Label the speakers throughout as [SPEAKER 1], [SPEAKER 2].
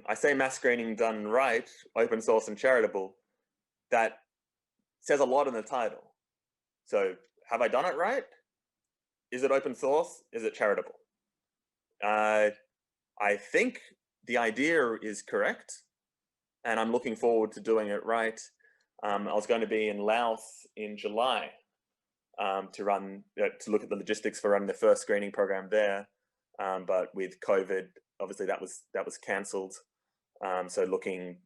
[SPEAKER 1] I say mass screening done right, open source and charitable, that says a lot in the title. So have I done it right? Is it open source? Is it charitable? I think the idea is correct, and I'm looking forward to doing it right. I was going to be in Laos in July to look at the logistics for running the first screening program there, but with COVID, obviously that was cancelled. So looking,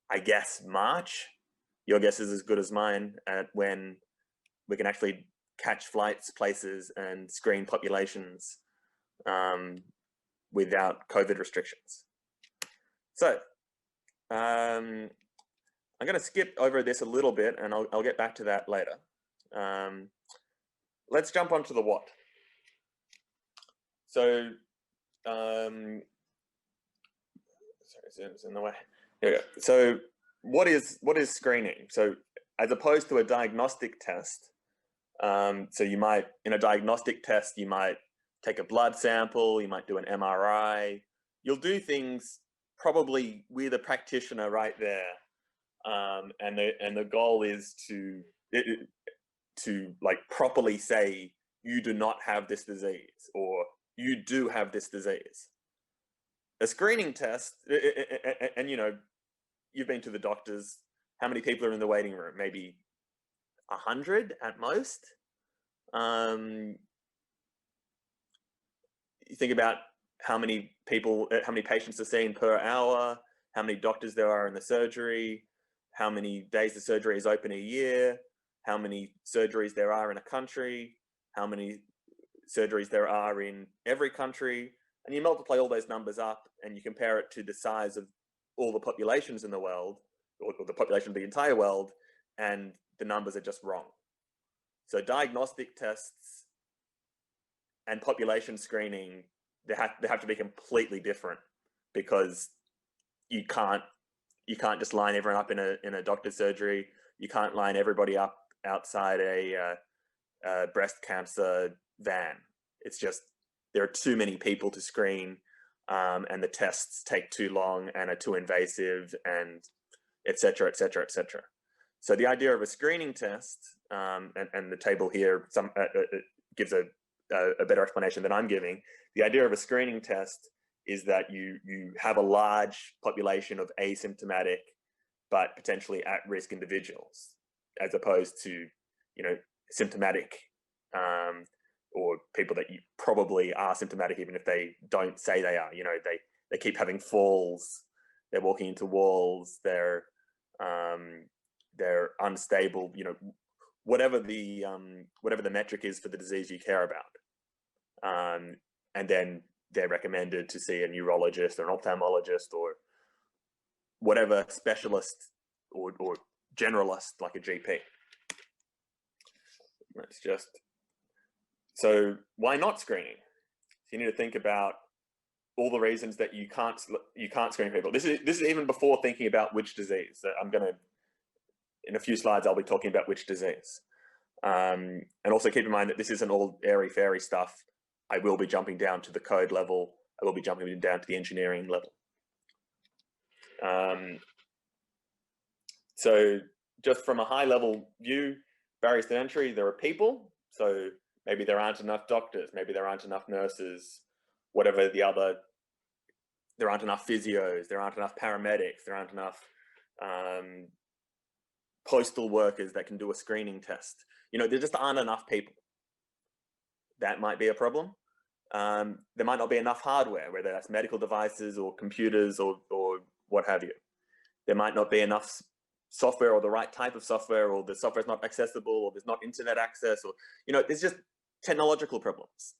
[SPEAKER 1] I guess, March. Your guess is as good as mine at when we can actually catch flights, places, and screen populations without COVID restrictions. So I'm going to skip over this a little bit, and I'll get back to that later. Let's jump onto the what. So, sorry, Zoom's in the way. Here we go. So, what is screening? So, as opposed to a diagnostic test, so you might, in a diagnostic test, you might take a blood sample, you might do an MRI, you'll do things probably with a practitioner right there, and the goal is to like properly say you do not have this disease or you do have this disease. A screening test, and you know, you've been to the doctors. How many people are in the waiting room? Maybe 100 at most. You think about how many patients are seen per hour, how many doctors there are in the surgery, how many days the surgery is open a year, how many surgeries there are in a country, how many surgeries there are in every country, and you multiply all those numbers up and you compare it to the size of all the populations in the world, or the population of the entire world, and the numbers are just wrong. So diagnostic tests and population screening, they have to be completely different, because you can't just line everyone up in a doctor's surgery. You can't line everybody up outside a breast cancer van. It's just, there are too many people to screen, and the tests take too long and are too invasive, and et cetera, et cetera, et cetera. So the idea of a screening test, and the table here gives a better explanation than I'm giving. The idea of a screening test is that you have a large population of asymptomatic but potentially at-risk individuals, as opposed to, you know, symptomatic, or people that you probably are symptomatic even if they don't say they are. You know, they keep having falls, they're walking into walls, they're unstable, you know, whatever the metric is for the disease you care about. And then they're recommended to see a neurologist or an ophthalmologist or whatever specialist or generalist, like a GP. Let's just, so why not screening? So you need to think about all the reasons that you can't screen people. This is even before thinking about which disease. I'm going to, in a few slides, I'll be talking about which disease. And also keep in mind that this isn't all airy-fairy stuff. I will be jumping down to the code level. I will be jumping down to the engineering level. So just from a high-level view, barriers to entry, there are people. So maybe there aren't enough doctors, maybe there aren't enough nurses, whatever the other, there aren't enough physios, there aren't enough paramedics, there aren't enough postal workers that can do a screening test. You know, there just aren't enough people. That might be a problem. There might not be enough hardware, whether that's medical devices or computers or what have you. There might not be enough software or the right type of software, or the software is not accessible, or there's not internet access, or, you know, there's just technological problems.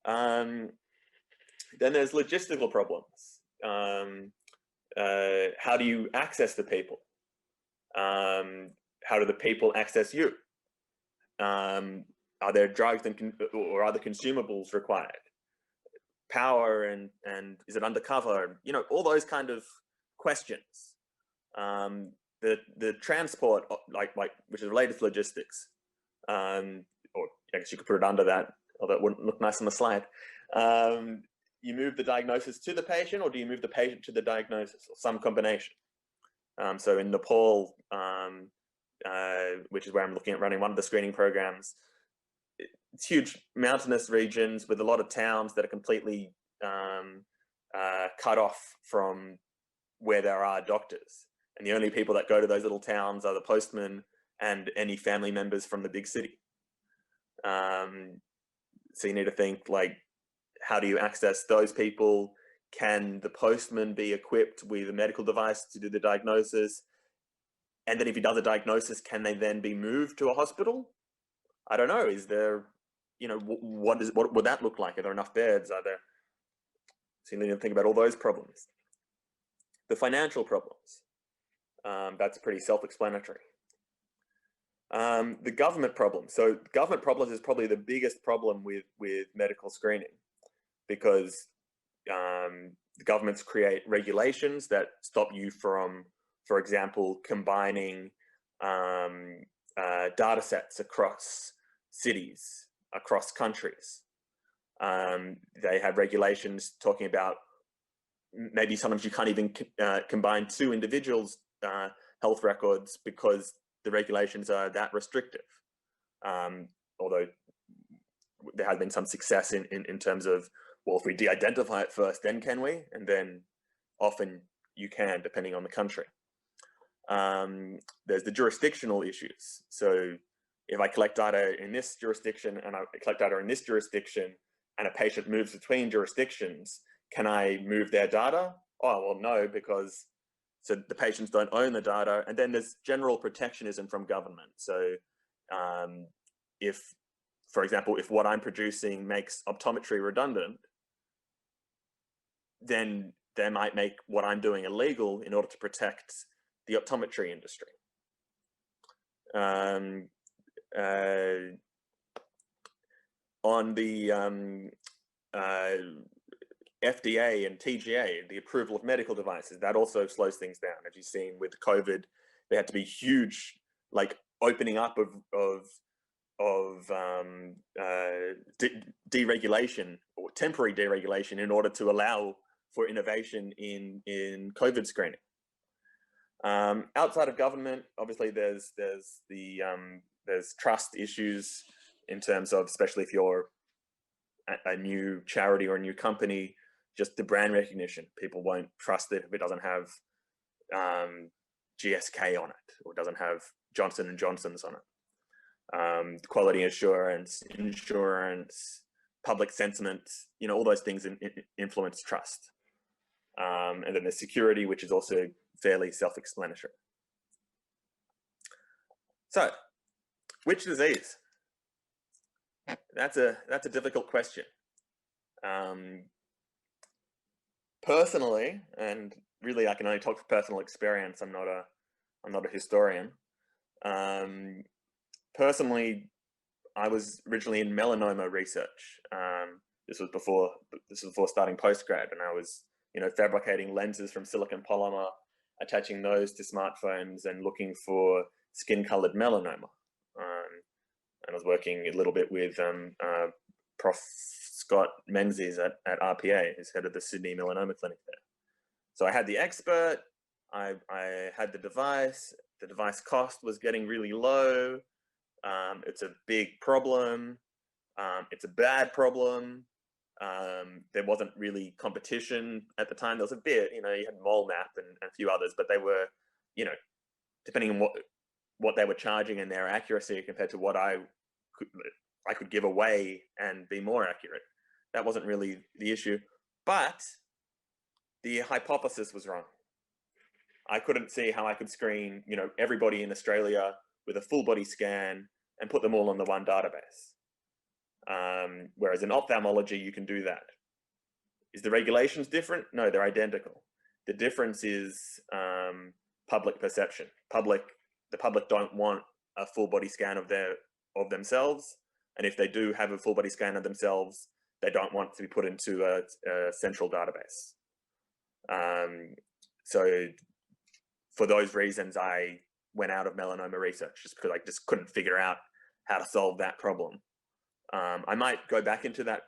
[SPEAKER 1] Then there's logistical problems. How do you access the people? How do the people access you? Are there drugs or other consumables required? Power and is it undercover? You know, all those kind of questions. The transport, like which is related to logistics, or I guess you could put it under that, although it wouldn't look nice on the slide. you move the diagnosis to the patient, or do you move the patient to the diagnosis, or some combination? So in Nepal, which is where I'm looking at running one of the screening programs, it's huge mountainous regions with a lot of towns that are completely cut off from where there are doctors. And the only people that go to those little towns are the postmen and any family members from the big city. So you need to think, like, how do you access those people? Can the postman be equipped with a medical device to do the diagnosis? And then if he does a diagnosis, can they then be moved to a hospital? I don't know. Is there, what would that look like? Are there enough beds? Are there? So you need to think about all those problems. The financial problems. That's pretty self-explanatory. The government problem. So government problems is probably the biggest problem with medical screening, because the governments create regulations that stop you from, for example, combining data sets across cities, across countries. They have regulations talking about maybe sometimes you can't even combine two individuals' health records because the regulations are that restrictive. Although there has been some success in terms of, well, if we de-identify it first, then can we? And then often you can, depending on the country. There's the jurisdictional issues. So if I collect data in this jurisdiction and I collect data in this jurisdiction and a patient moves between jurisdictions, can I move their data? Oh, well, no, because so the patients don't own the data. And then there's general protectionism from government. So if, for example, if what I'm producing makes optometry redundant, then they might make what I'm doing illegal in order to protect the optometry industry. On the FDA and TGA, the approval of medical devices, that also slows things down. As you've seen with COVID, there had to be huge, like, opening up of deregulation or temporary deregulation in order to allow for innovation in COVID screening. Outside of government, obviously there's trust issues in terms of, especially if you're a new charity or a new company, just the brand recognition. People won't trust it if it doesn't have GSK on it or doesn't have Johnson & Johnson's on it. Quality assurance, insurance, public sentiment, all those things influence trust. And then there's security, which is also fairly self-explanatory. So, which disease? That's a difficult question. Personally, and really I can only talk from personal experience, I'm not a historian. Personally, I was originally in melanoma research. This was before starting postgrad, and I was fabricating lenses from silicon polymer, attaching those to smartphones and looking for skin-colored melanoma. And I was working a little bit with Prof. Scott Menzies at RPA, who's head of the Sydney Melanoma Clinic there. So I had the expert, I had the device cost was getting really low. It's a big problem. It's a bad problem. There wasn't really competition at the time. There was a bit, you had MolMap and a few others, but they were, depending on what they were charging and their accuracy compared to what I could give away and be more accurate. That wasn't really the issue, but the hypothesis was wrong. I couldn't see how I could screen, everybody in Australia with a full body scan and put them all on the one database. Whereas in ophthalmology, you can do that. Is the regulations different? No, they're identical. The difference is public perception. The public don't want a full body scan of themselves, and if they do have a full body scan of themselves, they don't want to be put into a central database. So for those reasons, I went out of melanoma research, just because I just couldn't figure out how to solve that problem. I might go back into that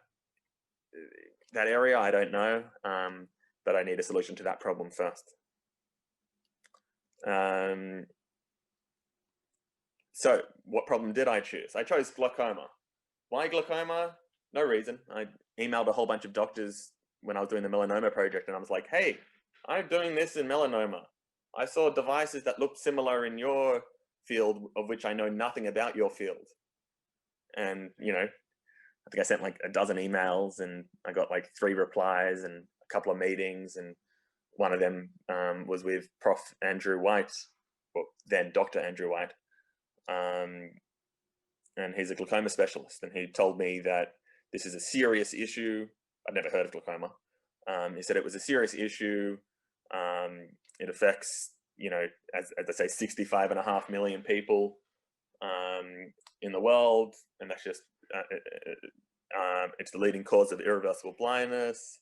[SPEAKER 1] that area, I don't know, but I need a solution to that problem first. So what problem did I choose? I chose glaucoma. Why glaucoma? No reason. I emailed a whole bunch of doctors when I was doing the melanoma project, and I was like, hey, I'm doing this in melanoma. I saw devices that looked similar in your field, of which I know nothing about your field. And, you know, I think I sent like a dozen emails, and I got like 3 replies and a couple of meetings, and one of them was with Prof. Andrew White, or then Dr. Andrew White, and he's a glaucoma specialist, and he told me that this is a serious issue. I'd never heard of glaucoma. He said it was a serious issue. It affects, you know, as I say, 65.5 million people in the world, and that's just it's the leading cause of irreversible blindness.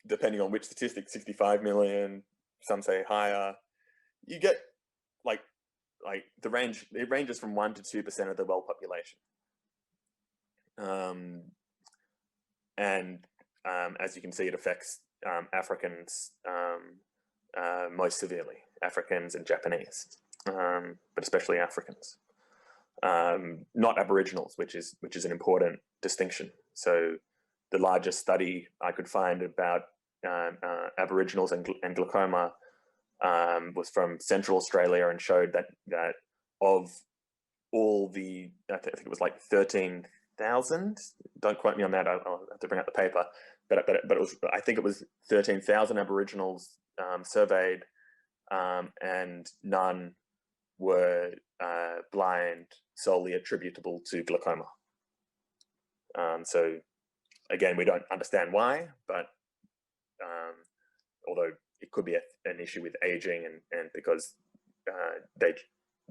[SPEAKER 1] Depending on which statistic, 65 million, some say higher. You get like the range, it ranges from 1% to 2% of the world population. As you can see, it affects Africans most severely, Africans and Japanese, but especially Africans. Not Aboriginals, which is an important distinction. So the largest study I could find about Aboriginals and glaucoma was from Central Australia, and showed that of all the, I think it was like 13,000. Don't quote me on that. I'll have to bring up the paper. But it was, I think it was 13,000 Aboriginals surveyed, and none were blind solely attributable to glaucoma. So again, we don't understand why, but although it could be an issue with aging, and because they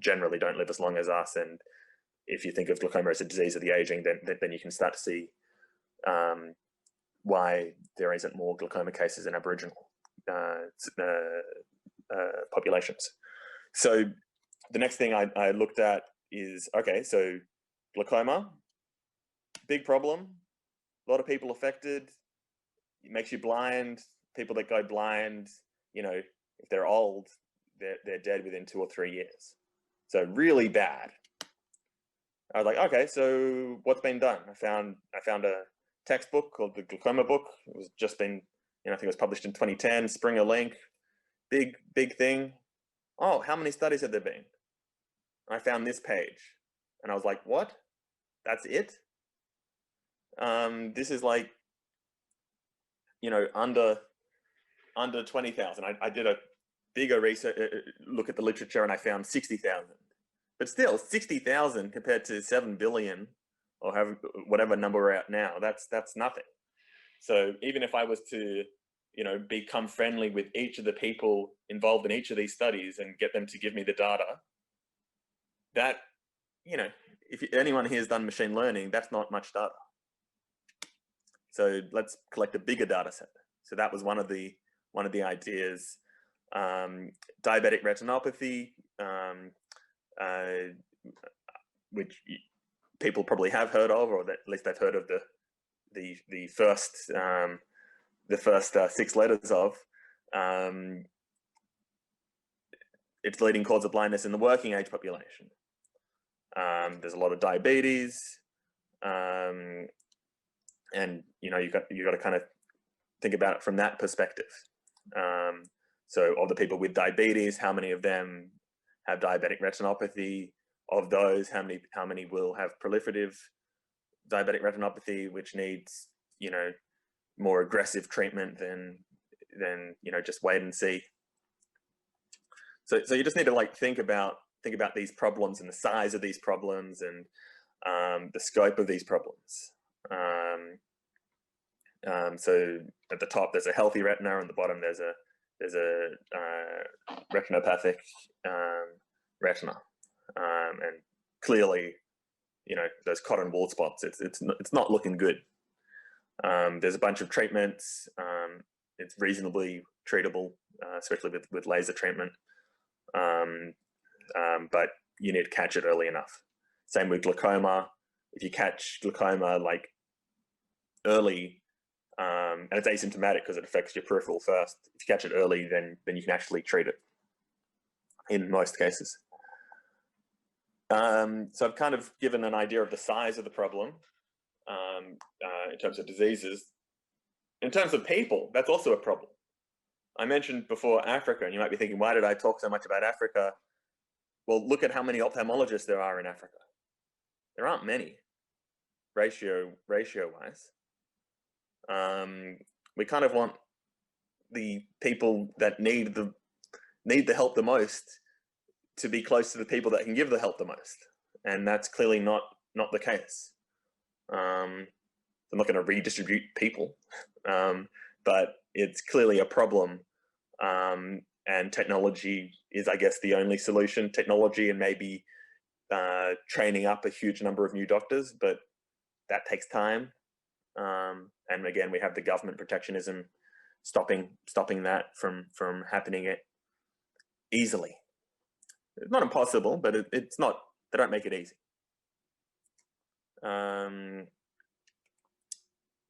[SPEAKER 1] generally don't live as long as us, and if you think of glaucoma as a disease of the aging, then you can start to see why there isn't more glaucoma cases in Aboriginal populations. So the next thing I looked at is, okay, so glaucoma, big problem, a lot of people affected, it makes you blind. People that go blind, you know, if they're old, they're dead within 2 or 3 years. So really bad. I was like, okay, so what's been done? I found a textbook called the Glaucoma book. It was just been, you know, I think it was published in 2010, Springer Link, big thing. Oh, how many studies have there been? I found this page, and I was like, what? That's it? This is like, you know, under 20,000. I did a bigger research look at the literature, and I found 60,000. But still, 60,000 compared to 7 billion, or whatever number we're at now, that's nothing. So even if I was to, you know, become friendly with each of the people involved in each of these studies and get them to give me the data, that, you know, if anyone here has done machine learning, that's not much data. So let's collect a bigger data set. So that was one of the ideas. Diabetic retinopathy, which people probably have heard of, or at least they've heard of the first 6 letters of. It's the leading cause of blindness in the working age population. There's a lot of diabetes, and you know, you've got to kind of think about it from that perspective. So of the people with diabetes, how many of them have diabetic retinopathy? Of those, how many will have proliferative diabetic retinopathy, which needs, you know, more aggressive treatment than you know, just wait and see. So you just need to like think about these problems and the size of these problems, and the scope of these problems. So at the top there's a healthy retina, and at the bottom there's a retinopathic retina, and clearly, you know, those cotton wool spots, it's not looking good. There's a bunch of treatments. It's reasonably treatable, especially with laser treatment, but you need to catch it early enough. Same with glaucoma. If you catch glaucoma like early, and it's asymptomatic because it affects your peripheral first. If you catch it early, then you can actually treat it in most cases. So I've kind of given an idea of the size of the problem in terms of diseases. In terms of people, that's also a problem. I mentioned before Africa, and you might be thinking, why did I talk so much about Africa? Well, look at how many ophthalmologists there are in Africa. There aren't many, ratio-wise. We kind of want the people that need the help the most to be close to the people that can give the help the most, and that's clearly not the case. I'm not going to redistribute people, but it's clearly a problem, and technology is, I guess, the only solution. Technology and maybe training up a huge number of new doctors, but that takes time. And again, we have the government protectionism stopping that from happening easily. It's not impossible, but it's not. They don't make it easy.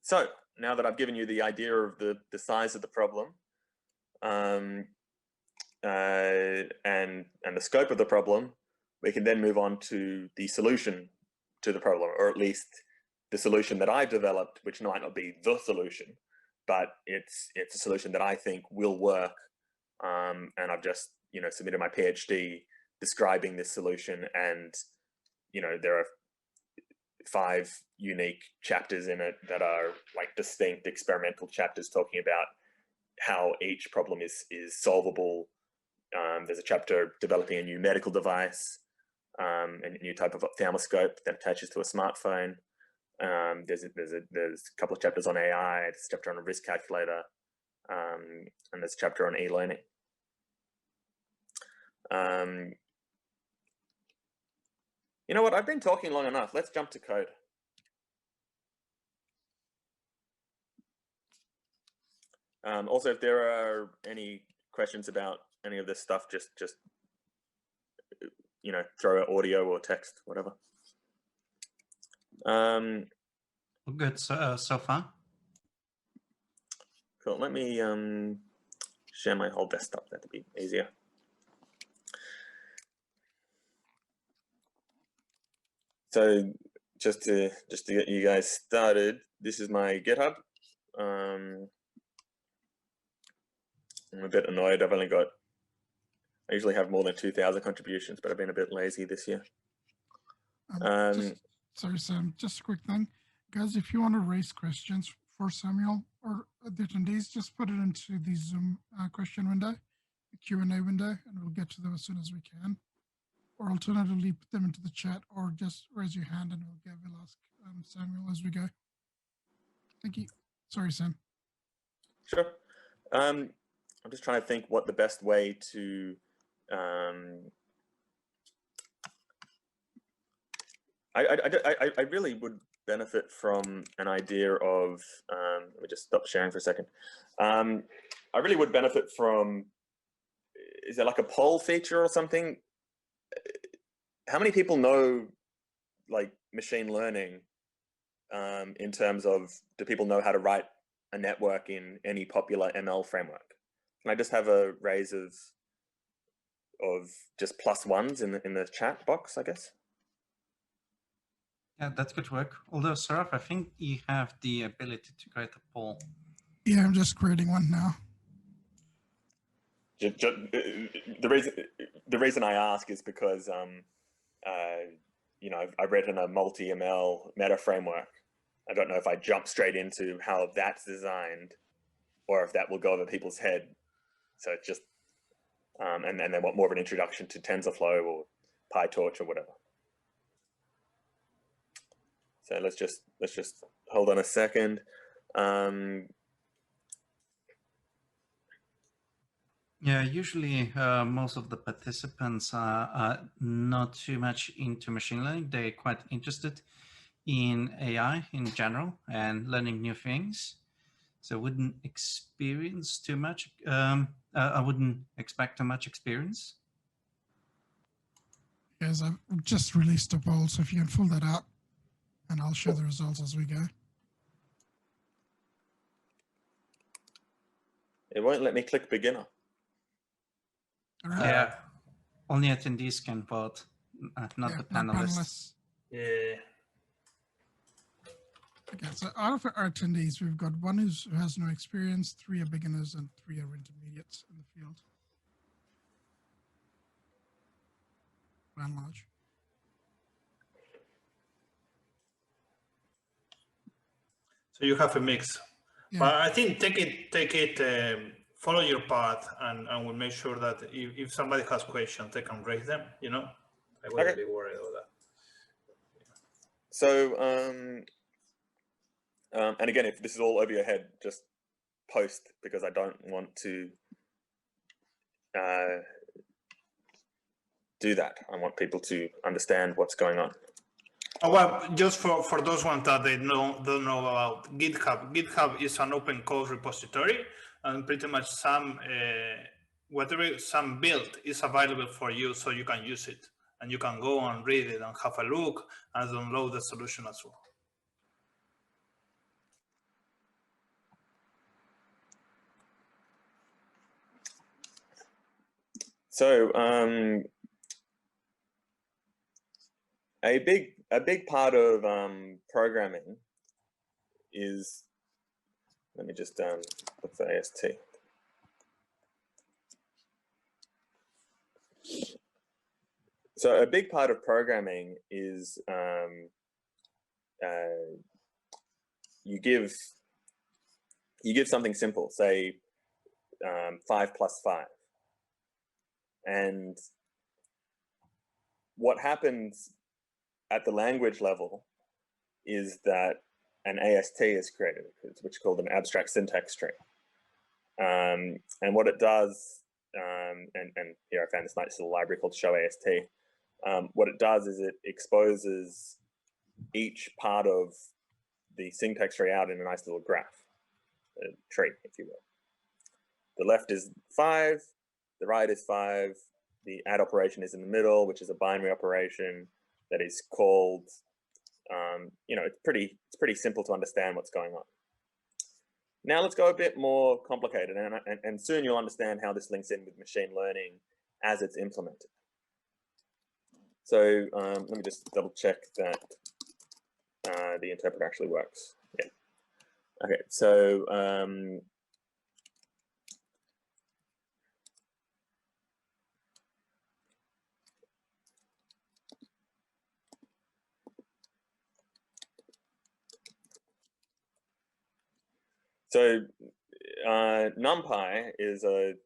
[SPEAKER 1] So now that I've given you the idea of the size of the problem and the scope of the problem, we can then move on to the solution to the problem, or at least the solution that I've developed, which might not be the solution, but it's a solution that I think will work. And I've just submitted my PhD describing this solution, and there are 5 unique chapters in it that are like distinct experimental chapters talking about how each problem is solvable. There's a chapter developing a new medical device, a new type of ophthalmoscope that attaches to a smartphone. There's a couple of chapters on AI, there's a chapter on a risk calculator, and there's a chapter on e-learning. You know what? I've been talking long enough. Let's jump to code. Also, if there are any questions about any of this stuff, just throw out audio or text, whatever.
[SPEAKER 2] Good so far.
[SPEAKER 1] Cool. Let me share my whole desktop. That'd be easier. So just to get you guys started, this is my GitHub. I'm a bit annoyed. I usually have more than 2,000 contributions, but I've been a bit lazy this year.
[SPEAKER 3] Sorry, Sam, just a quick thing. Guys, if you want to raise questions for Samuel or the attendees, just put it into the Zoom question window, the Q&A window, and we'll get to them as soon as we can. Or alternatively, put them into the chat, or just raise your hand and we'll ask Samuel as we go. Thank you. Sorry, Sam.
[SPEAKER 1] Sure. I'm just trying to think what the best way to I really would benefit from an idea of let me just stop sharing for a second. I really would benefit from, is there like a poll feature or something? How many people know like machine learning in terms of, do people know how to write a network in any popular ML framework? Can I just have a raise of just +1s in the chat box, I guess?
[SPEAKER 2] Yeah, that could work. Although, Saraf, I think you have the ability to create a poll.
[SPEAKER 3] Yeah, I'm just creating one now.
[SPEAKER 1] The reason I ask is because I've written a multi-ML meta framework. I don't know if I jump straight into how that's designed, or if that will go over people's head. So it's just and they want more of an introduction to TensorFlow or PyTorch or whatever. So let's just hold on a second.
[SPEAKER 2] Yeah, usually most of the participants are not too much into machine learning. They're quite interested in AI in general and learning new things. So I wouldn't experience too much. I wouldn't expect too much experience.
[SPEAKER 3] Yes, I've just released a poll, so if you can fill that out, and I'll share the results as we go.
[SPEAKER 1] It won't let me click beginner.
[SPEAKER 3] All right.
[SPEAKER 2] Yeah, only attendees can vote, not
[SPEAKER 3] Yeah,
[SPEAKER 2] the
[SPEAKER 3] not
[SPEAKER 2] panelists.
[SPEAKER 4] Yeah.
[SPEAKER 3] Okay, so out of our attendees, we've got one who has no experience, 3 are beginners, and 3 are intermediates in the field. By and large.
[SPEAKER 4] So you have a mix.
[SPEAKER 3] Yeah.
[SPEAKER 4] But I think take it, follow your path, and we'll make sure that if somebody has questions, they can raise them. You know, I wouldn't be worried about that.
[SPEAKER 1] So, and again, if this is all over your head, just post, because I don't want to do that. I want people to understand what's going on.
[SPEAKER 4] Oh, well, just for those ones that they don't know about GitHub. GitHub is an open code repository, and pretty much some build is available for you, so you can use it, and you can go and read it and have a look and download the solution as well.
[SPEAKER 1] So, a big part of programming is, let me just look for AST. So a big part of programming is you give something simple, say 5 plus 5, and what happens at the language level is that an AST is created, which is called an abstract syntax tree. And what it does, and here I found this nice little library called show AST. What it does is it exposes each part of the syntax tree out in a nice little graph, a tree, if you will. The left is 5, the right is 5, the add operation is in the middle, which is a binary operation that is called, you know, it's pretty simple to understand what's going on. Now let's go a bit more complicated, and soon you'll understand how this links in with machine learning as it's implemented. So let me just double check that the interpreter actually works. Yeah. Okay, so NumPy is a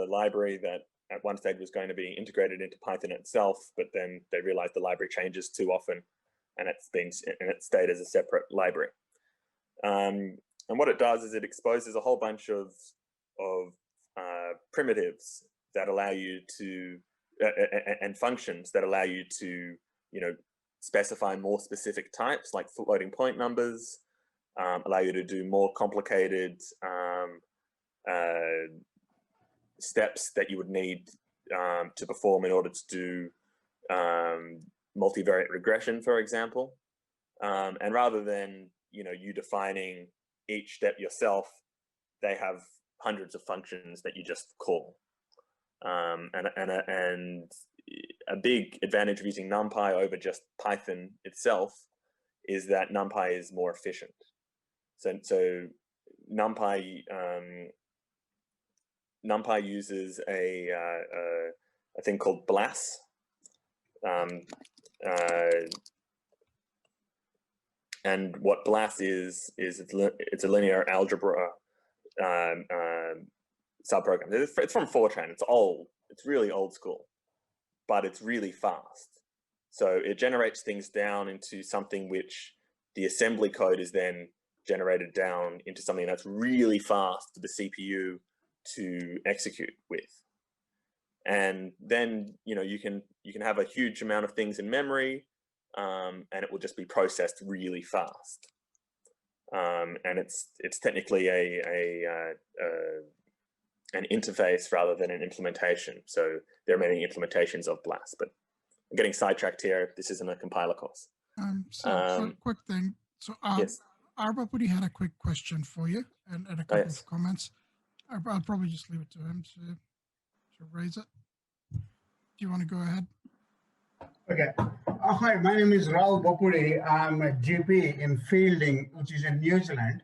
[SPEAKER 1] library that at one stage was going to be integrated into Python itself, but then they realized the library changes too often, and it stayed as a separate library. And what it does is it exposes a whole bunch of primitives that allow you to and functions that allow you to, you know, specify more specific types like floating point numbers, allow you to do more complicated steps that you would need to perform in order to do multivariate regression, for example. And rather than, you know, you defining each step yourself, they have hundreds of functions that you just call. And a big advantage of using NumPy over just Python itself is that NumPy is more efficient. So NumPy uses a thing called BLAS. And what BLAS is it's a linear algebra subprogram. It's from Fortran. It's old. It's really old school, but it's really fast. So it generates things down into something which the assembly code is then generated down into something that's really fast for the CPU to execute with. And then, you know, you can have a huge amount of things in memory, and it will just be processed really fast. And it's technically an interface rather than an implementation. So there are many implementations of BLAS, but I'm getting sidetracked here. This isn't a compiler course.
[SPEAKER 3] So quick thing. So
[SPEAKER 1] yes.
[SPEAKER 3] Arbapudi had a quick question for you and a couple of comments. I'll probably just leave it to him to raise it. Do you want to go ahead?
[SPEAKER 5] Okay. Hi, my name is Rao Bopuri. I'm a GP in Fielding, which is in New Zealand.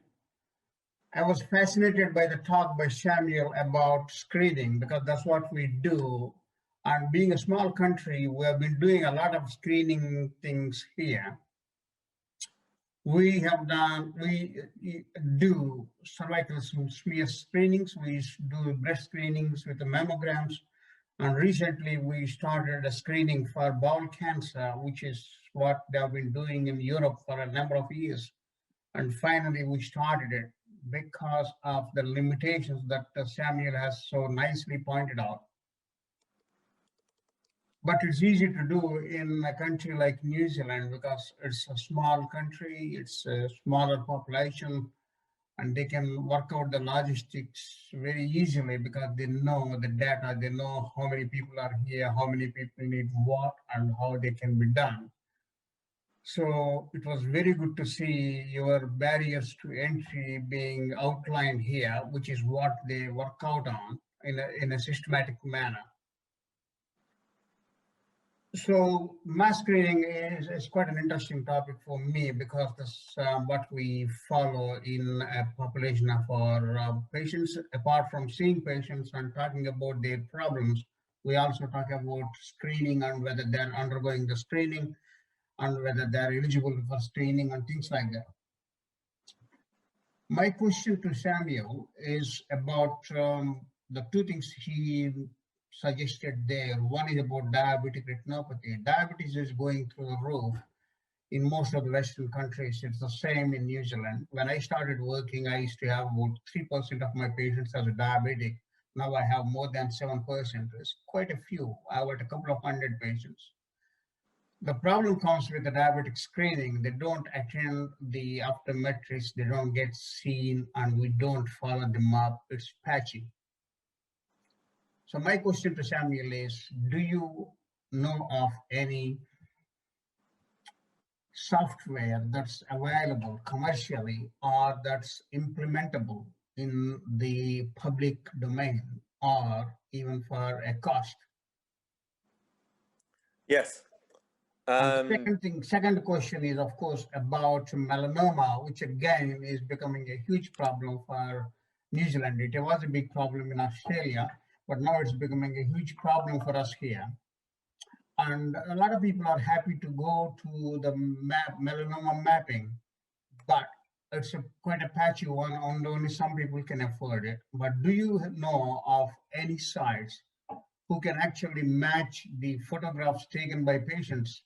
[SPEAKER 5] I was fascinated by the talk by Samuel about screening because that's what we do. And being a small country, we have been doing a lot of screening things here. We do cervical smear screenings, we do breast screenings with the mammograms, and recently we started a screening for bowel cancer, which is what they have been doing in Europe for a number of years. And finally we started it because of the limitations that Samuel has so nicely pointed out. But it's easy to do in a country like New Zealand because it's a small country, it's a smaller population, and they can work out the logistics very easily because they know the data, they know how many people are here, how many people need what, and how they can be done. So it was very good to see your barriers to entry being outlined here, which is what they work out on in a systematic manner. So mass screening is quite an interesting topic for me because that's what we follow in a population of our patients. Apart from seeing patients and talking about their problems, we also talk about screening and whether they're undergoing the screening and whether they're eligible for screening and things like that. My question to Samuel is about the two things he suggested there. One is about diabetic retinopathy. Diabetes is going through the roof in most of the Western countries. It's the same in New Zealand. When I started working, I used to have about 3% of my patients as a diabetic. Now I have more than 7%. It's quite a few. I have a couple of hundred patients. The problem comes with the diabetic screening. They don't attend the optometrist, they don't get seen, and we don't follow them up. It's patchy. So my question to Samuel is, do you know of any software that's available commercially or that's implementable in the public domain or even for a cost?
[SPEAKER 1] Yes.
[SPEAKER 5] Second question is, of course, about melanoma, which again is becoming a huge problem for New Zealand. It was a big problem in Australia, but now it's becoming a huge problem for us here. And a lot of people are happy to go to the melanoma mapping, but it's quite a patchy one, and only some people can afford it. But do you know of any sites who can actually match the photographs taken by patients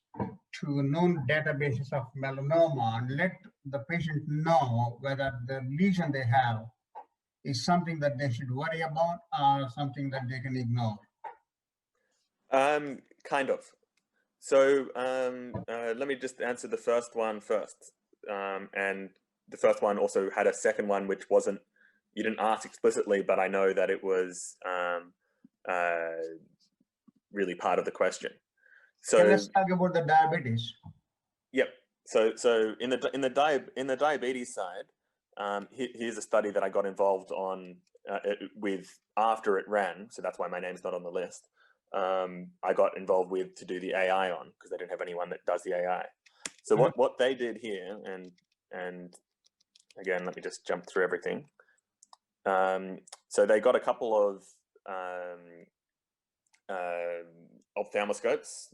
[SPEAKER 5] to known databases of melanoma and let the patient know whether the lesion they have is something that they should worry about or something that they can ignore?
[SPEAKER 1] Kind of. So let me just answer the first one first. And the first one also had a second one, which wasn't, you didn't ask explicitly, but I know that it was really part of the question. So
[SPEAKER 5] let's talk about the diabetes.
[SPEAKER 1] Yep. So in the diabetes side, here's a study that I got involved on with after it ran. So that's why my name's not on the list. I got involved with to do the AI on because they don't have anyone that does the AI. So what they did here, and again, let me just jump through everything. So they got a couple of ophthalmoscopes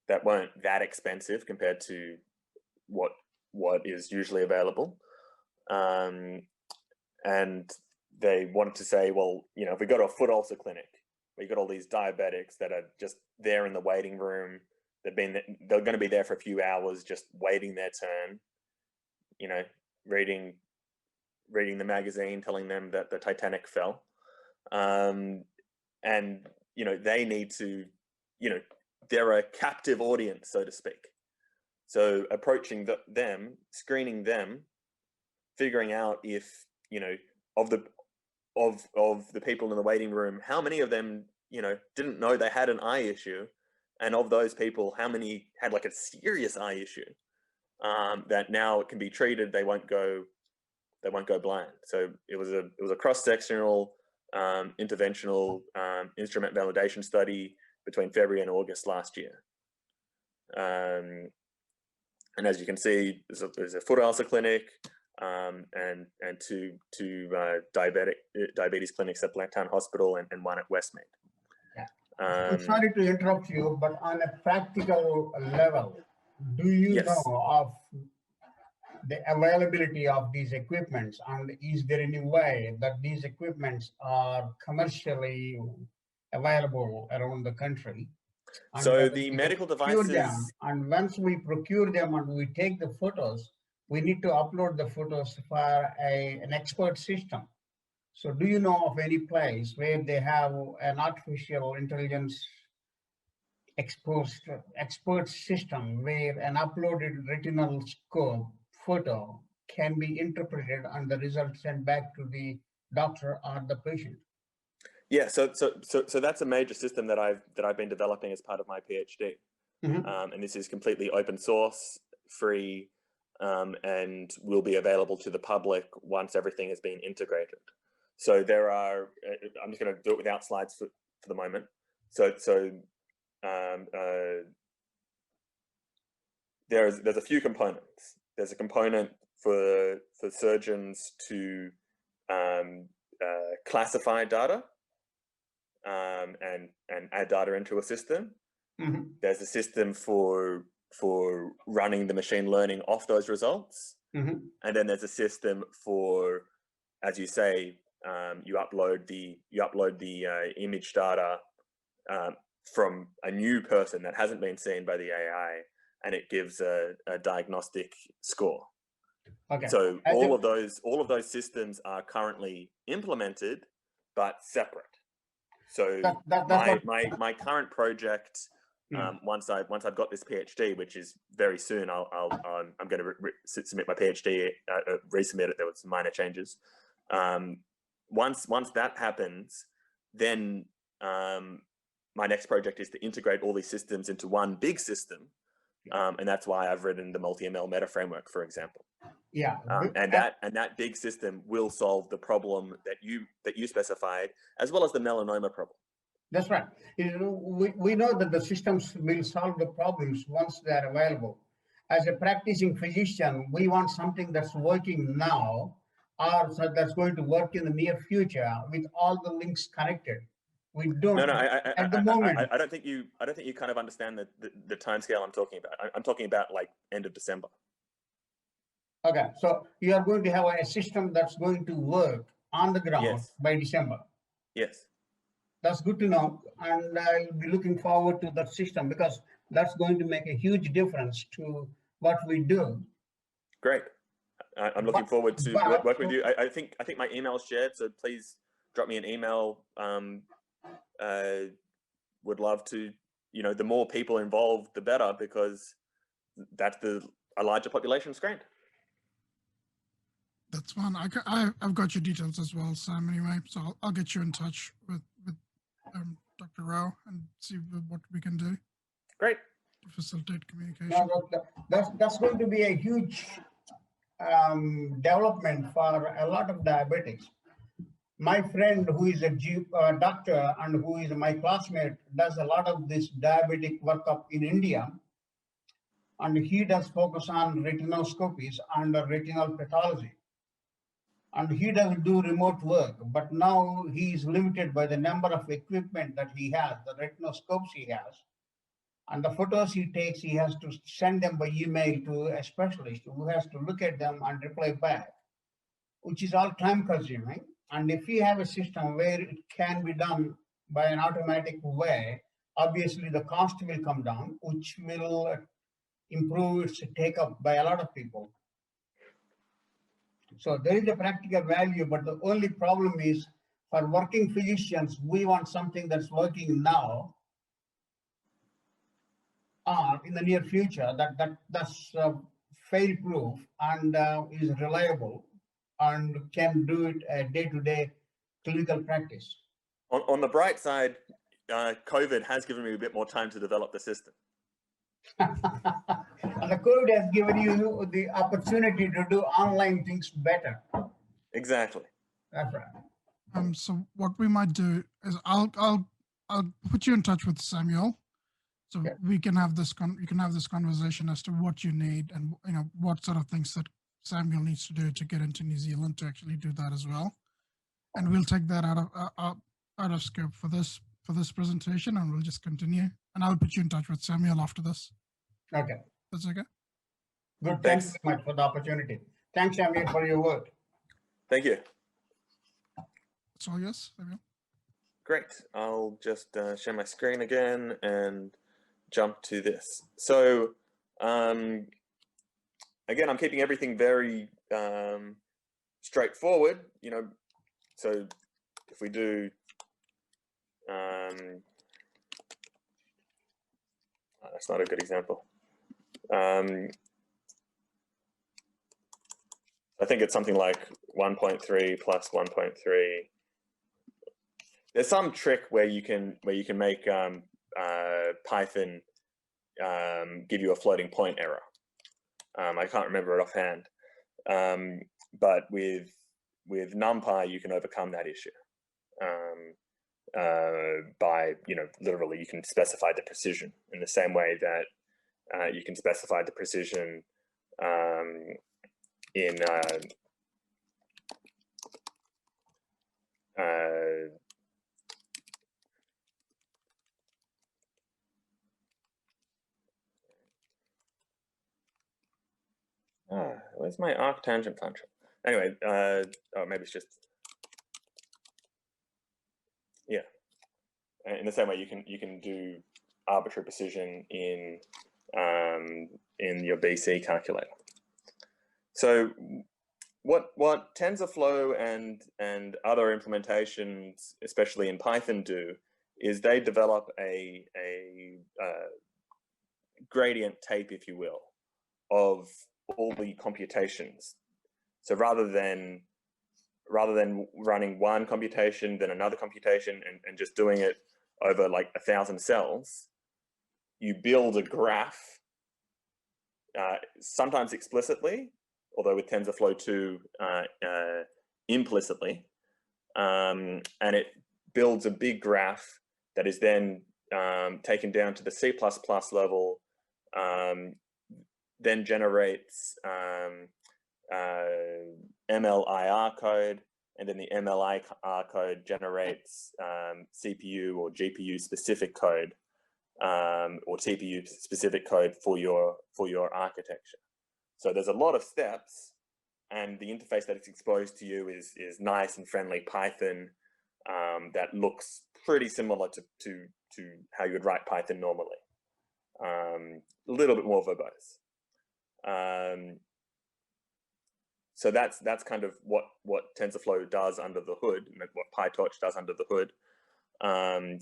[SPEAKER 1] that weren't that expensive compared to what is usually available, and they wanted to say, well, you know, if we go to a foot ulcer clinic where you got all these diabetics that are just there in the waiting room, they're going to be there for a few hours just waiting their turn, you know, reading the magazine telling them that the Titanic fell, and you know, they need to, you know, they're a captive audience, so to speak. So approaching them, screening them, figuring out if, you know, of the people in the waiting room, how many of them, you know, didn't know they had an eye issue, and of those people, how many had like a serious eye issue that now it can be treated. They won't go They won't go blind. So it was a cross-sectional interventional instrument validation study between February and August last year. And as you can see, there's a foot ulcer clinic and two diabetes clinics at Blacktown Hospital and one at Westmead.
[SPEAKER 5] I'm sorry to interrupt you, but on a practical level, do you
[SPEAKER 1] Yes.
[SPEAKER 5] know of the availability of these equipments, and is there any way that these equipments are commercially available around the country? And
[SPEAKER 1] So
[SPEAKER 5] whether
[SPEAKER 1] the
[SPEAKER 5] we
[SPEAKER 1] medical
[SPEAKER 5] can procure them,
[SPEAKER 1] devices,
[SPEAKER 5] and once we procure them and we take the photos, we need to upload the photos for an expert system. So do you know of any place where they have an artificial intelligence expert system where an uploaded retinal scope photo can be interpreted and the results sent back to the doctor or the patient?
[SPEAKER 1] yeah. So that's a major system that I've been developing as part of my PhD, and this is completely open source, free, and will be available to the public once everything has been integrated. So there are. I'm just going to do it without slides for the moment. There's a few components. There's a component for surgeons to classify data and add data into a system. There's a system for running the machine learning off those results, and then there's a system for, as you say, you upload the image data from a new person that hasn't been seen by the AI, and it gives a diagnostic score. Okay. So all of those systems are currently implemented, but separate. So my current project, once I've got this PhD, which is very soon, I'm going to submit my PhD, resubmit it. There were some minor changes. Once that happens, then my next project is to integrate all these systems into one big system, and that's why I've written the multi-ML meta framework, for example. Yeah, and that big system will solve the problem that you specified, as well as the melanoma problem.
[SPEAKER 5] That's right. We know that the systems will solve the problems once they are available. As a practicing physician, we want something that's working now, or that's going to work in the near future with all the links connected. We don't.
[SPEAKER 1] No,
[SPEAKER 5] at the moment.
[SPEAKER 1] I don't think you kind of understand the timescale I'm talking about. I'm talking about like end of December.
[SPEAKER 5] Okay, so you are going to have a system that's going to work on the ground by December.
[SPEAKER 1] Yes.
[SPEAKER 5] That's good to know, and I'll be looking forward to that system because that's going to make a huge difference to what we do.
[SPEAKER 1] Great. I'm looking forward to working with you. I think my email is shared, so please drop me an email. Would love to, the more people involved, the better, because that's a larger population screened.
[SPEAKER 3] That's fine. I've got your details as well, Sam. Anyway, so I'll get you in touch with Dr. Rao and see what we can do.
[SPEAKER 1] Great.
[SPEAKER 3] To facilitate communication.
[SPEAKER 5] No, that's going to be a huge development for a lot of diabetics. My friend, who is a doctor and who is my classmate, does a lot of this diabetic workup in India, and he does focus on retinoscopies and retinal pathology. And he doesn't do remote work, but now he is limited by the number of equipment that he has, the retinoscopes he has. And the photos he takes, he has to send them by email to a specialist who has to look at them and reply back, which is all time consuming. And if you have a system where it can be done by an automatic way, obviously the cost will come down, which will improve its take-up by a lot of people. So there is a practical value, but the only problem is for working physicians, we want something that's working now or in the near future that's fail-proof and is reliable and can do it day-to-day clinical practice.
[SPEAKER 1] On the bright side, COVID has given me a bit more time to develop the system.
[SPEAKER 5] And the COVID has given you the opportunity to do online things better.
[SPEAKER 1] Exactly.
[SPEAKER 5] That's right.
[SPEAKER 3] So what we might do is I'll put you in touch with Samuel, so
[SPEAKER 5] Okay.
[SPEAKER 3] we can have this you can have this conversation as to what you need and what sort of things that Samuel needs to do to get into New Zealand to actually do that as well. And we'll take that out of scope for this presentation, and we'll just continue. And I'll put you in touch with Samuel after this.
[SPEAKER 5] Okay.
[SPEAKER 3] That's okay.
[SPEAKER 5] Good.
[SPEAKER 1] Thanks.
[SPEAKER 5] Thanks very much for the opportunity. Thanks, Amir, for your work.
[SPEAKER 1] Thank you.
[SPEAKER 3] So yes, Samuel.
[SPEAKER 1] Great. I'll just share my screen again and jump to this. So again, I'm keeping everything very straightforward, so if we do that's not a good example. I think it's something like 1.3 plus 1.3. There's some trick where you can make Python give you a floating point error. I can't remember it offhand, but with NumPy you can overcome that issue by literally you can specify the precision in the same way that you can specify the precision in where's my arctangent function? Anyway, oh, maybe it's just, yeah. In the same way, you can do arbitrary precision in your BC calculator. So what Tensorflow and other implementations, especially in Python, do is they develop a gradient tape, if you will, of all the computations. So rather than running one computation, then another computation, and just doing it over like 1,000 cells, you build a graph, sometimes explicitly, although with TensorFlow 2, implicitly, and it builds a big graph that is then taken down to the C++ level, then generates MLIR code, and then the MLIR code generates CPU or GPU specific code, or TPU specific code for your architecture. So there's a lot of steps, and the interface that is exposed to you is nice and friendly Python that looks pretty similar to how you would write Python normally. A little bit more verbose. So that's kind of what TensorFlow does under the hood, and what PyTorch does under the hood,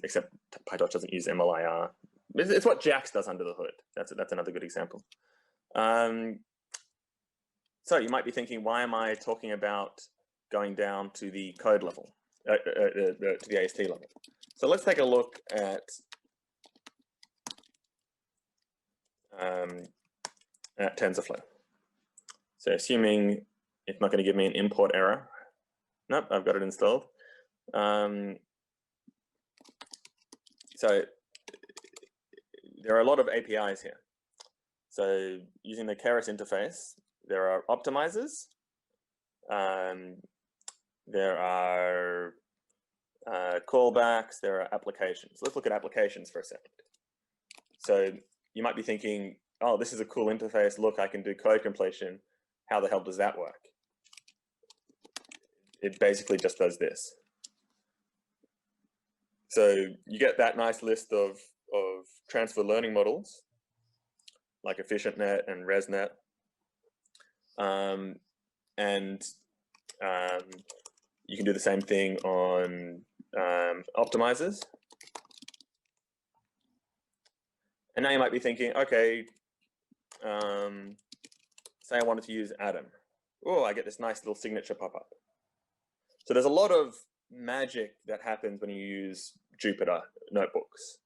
[SPEAKER 1] except PyTorch doesn't use MLIR. It's what JAX does under the hood. That's another good example. So you might be thinking, why am I talking about going down to the code level, to the AST level? So let's take a look at TensorFlow. So assuming it's not going to give me an import error. Nope, I've got it installed. So there are a lot of APIs here. So using the Keras interface, there are optimizers. There are callbacks, there are applications. Let's look at applications for a second. So you might be thinking, oh, this is a cool interface. Look, I can do code completion. How the hell does that work? It basically just does this. So you get that nice list of transfer learning models, like EfficientNet and ResNet. And you can do the same thing on optimizers. And now you might be thinking, okay, say I wanted to use Atom. Oh, I get this nice little signature pop-up. So there's a lot of magic that happens when you use Jupyter notebooks.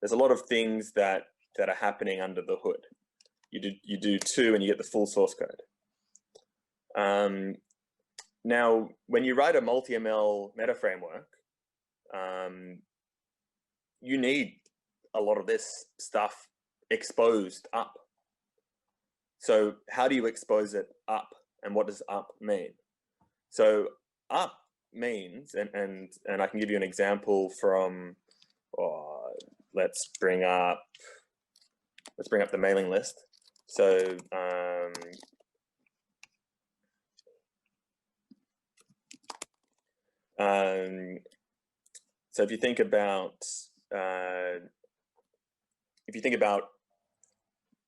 [SPEAKER 1] There's a lot of things that are happening under the hood. You do 2 and you get the full source code. Now, when you write a multi-ML meta framework, you need a lot of this stuff exposed up. So how do you expose it up, and what does up mean? So up means, and I can give you an example from, let's bring up the mailing list. So so if you think about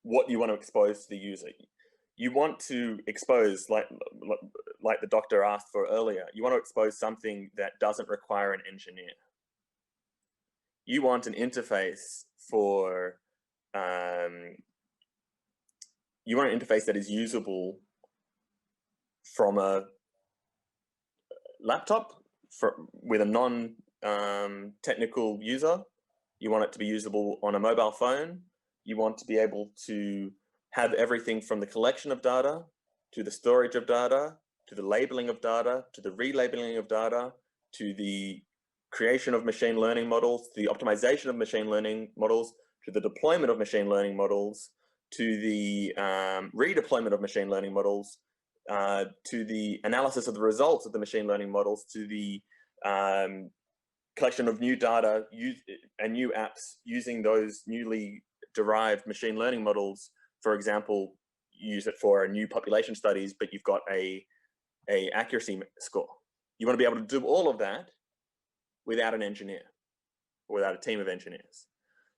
[SPEAKER 1] what you want to expose to the user, you want to expose, like the doctor asked for earlier, you want to expose something that doesn't require an engineer. You want an interface for, you want an interface that is usable from a laptop with a non-technical user. You want it to be usable on a mobile phone. You want to be able to have everything from the collection of data, to the storage of data, to the labeling of data, to the relabeling of data, to the creation of machine learning models, to the optimization of machine learning models, to the deployment of machine learning models, to the redeployment of machine learning models, to the analysis of the results of the machine learning models, to the collection of new data and new apps using those newly derived machine learning models. For example, you use it for new population studies, but you've got a accuracy score. You want to be able to do all of that without an engineer, or without a team of engineers.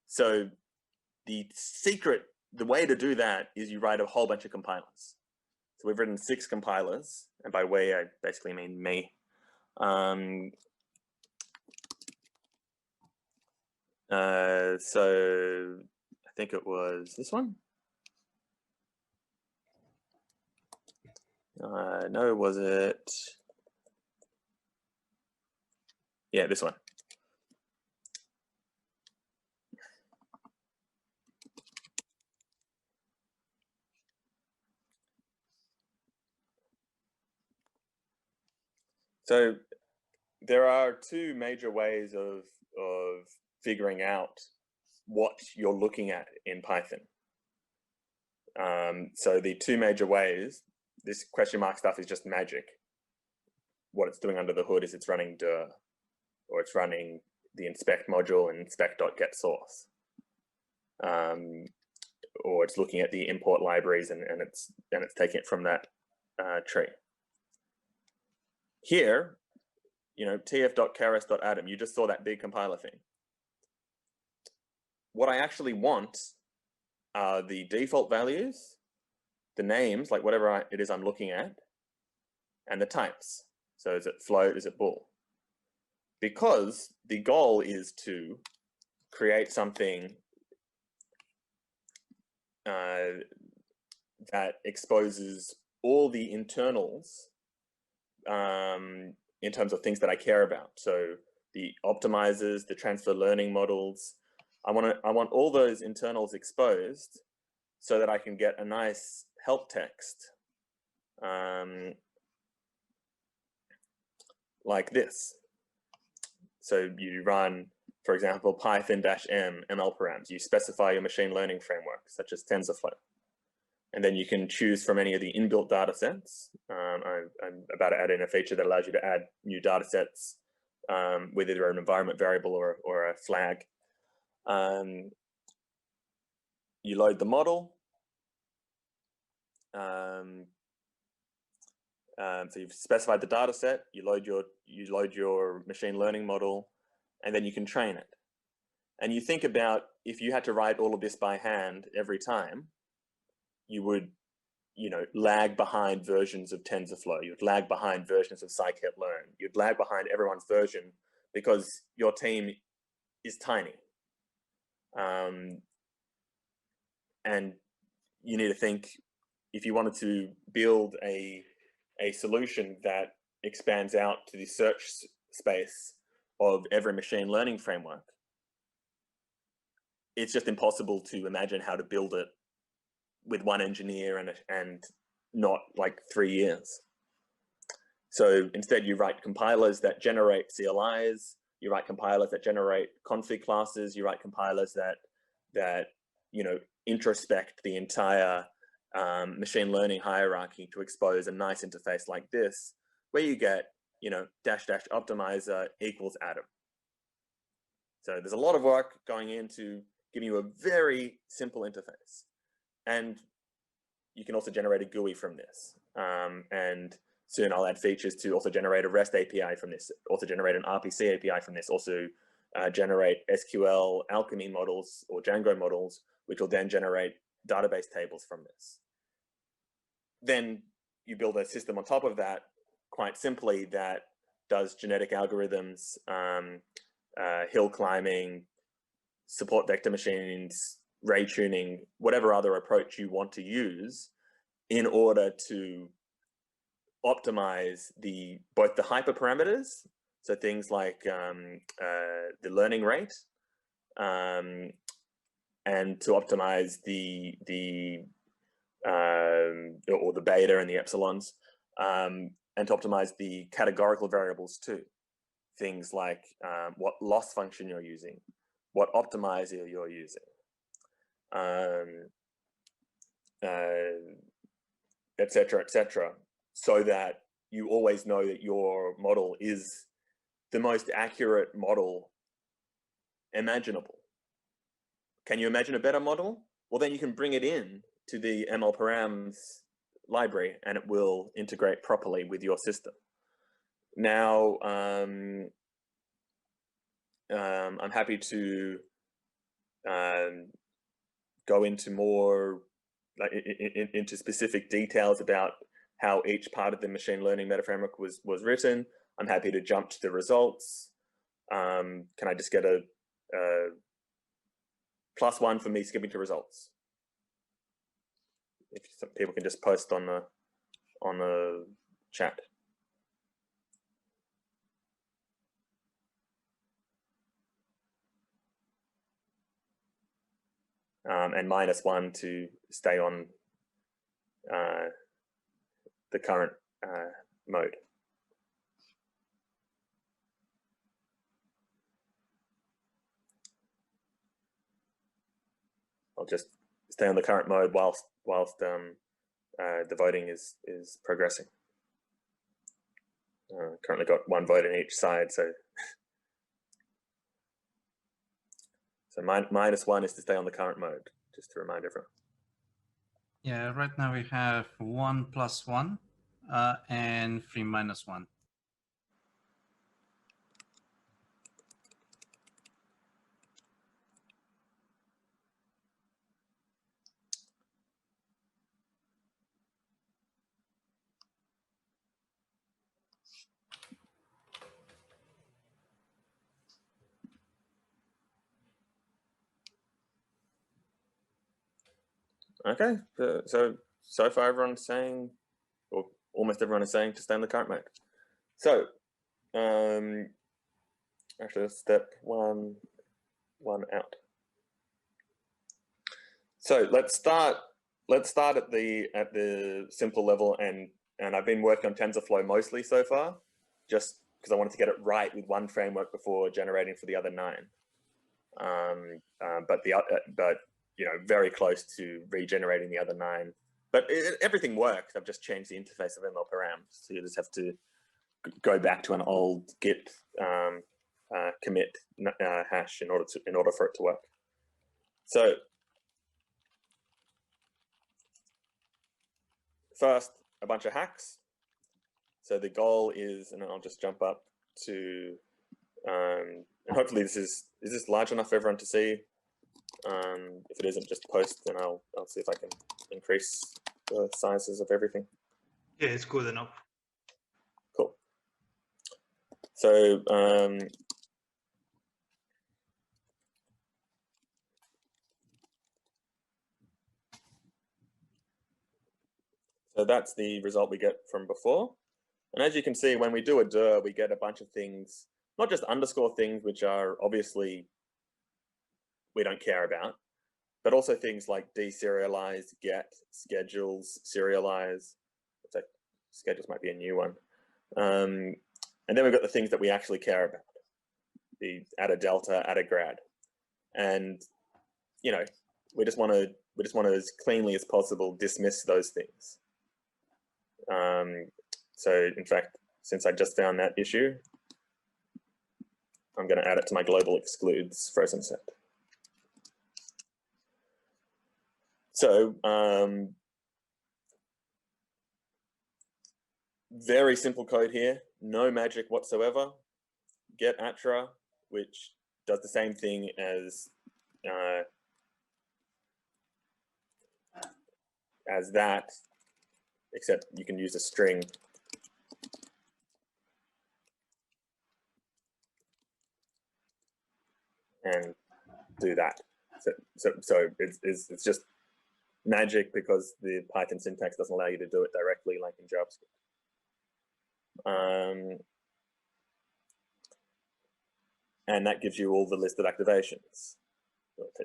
[SPEAKER 1] So the way to do that is you write a whole bunch of compilers. So we've written 6 compilers, and by we, I basically mean me. So I think it was this one. No, was it? Yeah, this one. So there are 2 major ways of figuring out what you're looking at in Python. So the 2 major ways, this question mark stuff is just magic. What it's doing under the hood is it's running dir, or it's running the inspect module and inspect.getSource. Or it's looking at the import libraries and it's taking it from that tree. Here, tf.keras.atom, you just saw that big compiler thing. What I actually want are the default values, the names, like whatever it is I'm looking at, and the types. So is it float, is it bool? Because the goal is to create something that exposes all the internals in terms of things that I care about. So the optimizers, the transfer learning models, I want all those internals exposed so that I can get a nice help text like this. So you run, for example, Python-m ML params. You specify your machine learning framework, such as Tensorflow. And then you can choose from any of the inbuilt data sets. I'm about to add in a feature that allows you to add new data sets with either an environment variable or a flag. You load the model. So you've specified the data set, you load your machine learning model, and then you can train it. And you think about, if you had to write all of this by hand every time, you would, lag behind versions of Tensorflow. You'd lag behind versions of scikit-learn. You'd lag behind everyone's version because your team is tiny. And you need to think, if you wanted to build a solution that expands out to the search space of every machine learning framework, it's just impossible to imagine how to build it with one engineer and not like 3 years. So instead you write compilers that generate CLIs, you write compilers that generate config classes, you write compilers that you know, introspect the entire machine learning hierarchy to expose a nice interface like this, where you get, you know, dash dash optimizer equals Adam. So there's a lot of work going into giving you a very simple interface. And you can also generate a GUI from this. And soon I'll add features to also generate a REST API from this, also generate an RPC API from this, also generate SQL Alchemy models or Django models, which will then generate database tables from this. Then you build a system on top of that, quite simply, that does genetic algorithms, hill climbing, support vector machines, ray tuning, whatever other approach you want to use in order to optimize both the hyperparameters, so things like the learning rate, and to optimize the beta and the epsilons, and to optimize the categorical variables too. Things like what loss function you're using, what optimizer you're using, et cetera, so that you always know that your model is the most accurate model imaginable. Can you imagine a better model? Well, then you can bring it in to the ML params library and it will integrate properly with your system. Now, I'm happy to go into more, like, into specific details about how each part of the machine learning meta framework was written. I'm happy to jump to the results. Can I just get a +1 for me skipping to results? If some people can just post on the chat. And -1 to stay on the current mode. I'll just stay on the current mode whilst the voting is progressing. Currently got 1 vote in each side, so -1 is to stay on the current mode, just to remind everyone.
[SPEAKER 2] Yeah, right now we have 1 + 1 and 3 - 1.
[SPEAKER 1] Okay, so far everyone's saying, or almost everyone is saying, to stay in the current mode. So, actually, step one out. So let's start at the simple level, and I've been working on Tensorflow mostly so far, just because I wanted to get it right with one framework before generating for the other 9. But you know, very close to regenerating the other 9. But everything works. I've just changed the interface of ML params, so you just have to go back to an old Git commit hash in order for it to work. So first, a bunch of hacks. So the goal is, and I'll just jump up to, and hopefully this is this large enough for everyone to see? If it isn't, just post, and I'll see if I can increase the sizes of everything.
[SPEAKER 4] Yeah, it's good enough.
[SPEAKER 1] Cool. So so that's the result we get from before. And as you can see, when we do a dir, we get a bunch of things, not just underscore things, which are obviously we don't care about, but also things like deserialize, get, schedules, serialize. Schedules might be a new one. And then we've got the things that we actually care about, the add a delta, add a grad. And, you know, we just want to as cleanly as possible dismiss those things. So in fact, since I just found that issue, I'm going to add it to my global excludes frozen set. So very simple code here, no magic whatsoever. Get atra, which does the same thing as that, except you can use a string. And do that. So it's just magic because the Python syntax doesn't allow you to do it directly like in JavaScript. And that gives you all the list of activations.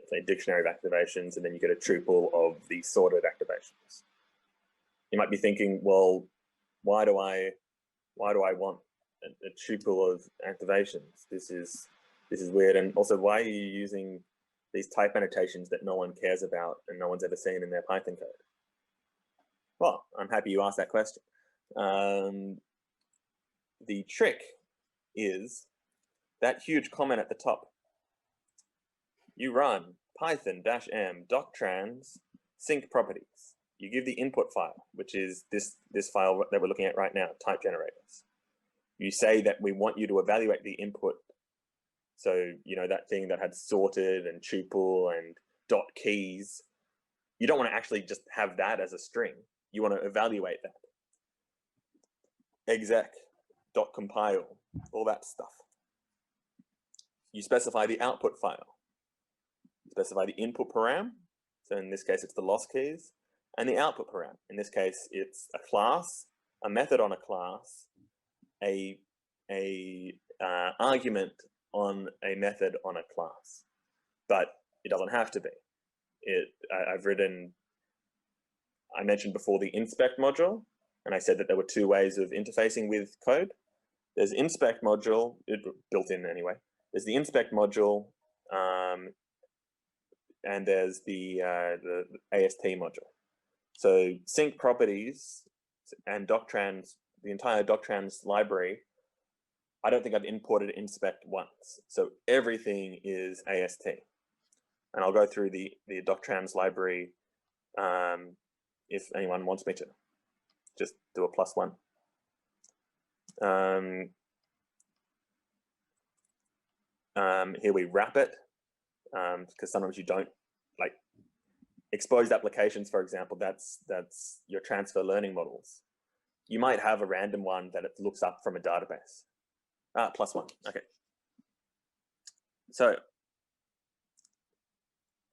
[SPEAKER 1] Say dictionary of activations, and then you get a tuple of the sorted activations. You might be thinking, well, why do I want a tuple of activations? This is weird. And also, why are you using these type annotations that no one cares about and no one's ever seen in their Python code? Well, I'm happy you asked that question. The trick is that huge comment at the top. You run python-m doctrans sync properties. You give the input file, which is this file that we're looking at right now, type generators. You say that we want you to evaluate the input. So, you know, that thing that had sorted and tuple and dot keys, you don't want to actually just have that as a string. You want to evaluate that. Exec, dot compile, all that stuff. You specify the output file. You specify the input param. So in this case, it's the loss keys, and the output param. In this case, it's a class, a method on a class, a argument on a method on a class, but it doesn't have to be. I mentioned before the inspect module, and I said that there were two ways of interfacing with code. There's inspect module, built in anyway. There's the inspect module, and there's the AST module. So sync properties and Doctrans, the entire Doctrans library, I don't think I've imported inspect once. So everything is AST. And I'll go through the Doctrans library if anyone wants me to. Just do a +1. Here we wrap it, because sometimes you don't, like exposed applications, for example, that's your transfer learning models. You might have a random one that it looks up from a database. +1, okay. So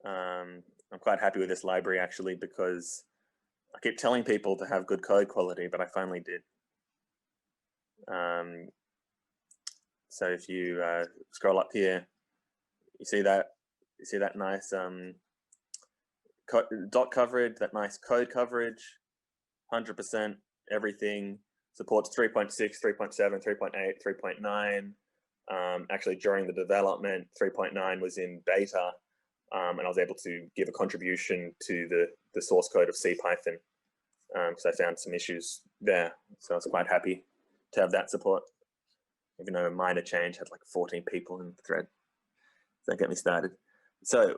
[SPEAKER 1] I'm quite happy with this library actually, because I keep telling people to have good code quality, but I finally did. So if you scroll up here, you see that nice dot coverage, that nice code coverage, 100%, everything. Supports 3.6, 3.7, 3.8, 3.9. Actually, during the development, 3.9 was in beta, and I was able to give a contribution to the source code of CPython, because I found some issues there. So I was quite happy to have that support, even though a minor change had like 14 people in the thread. So don't get me started. So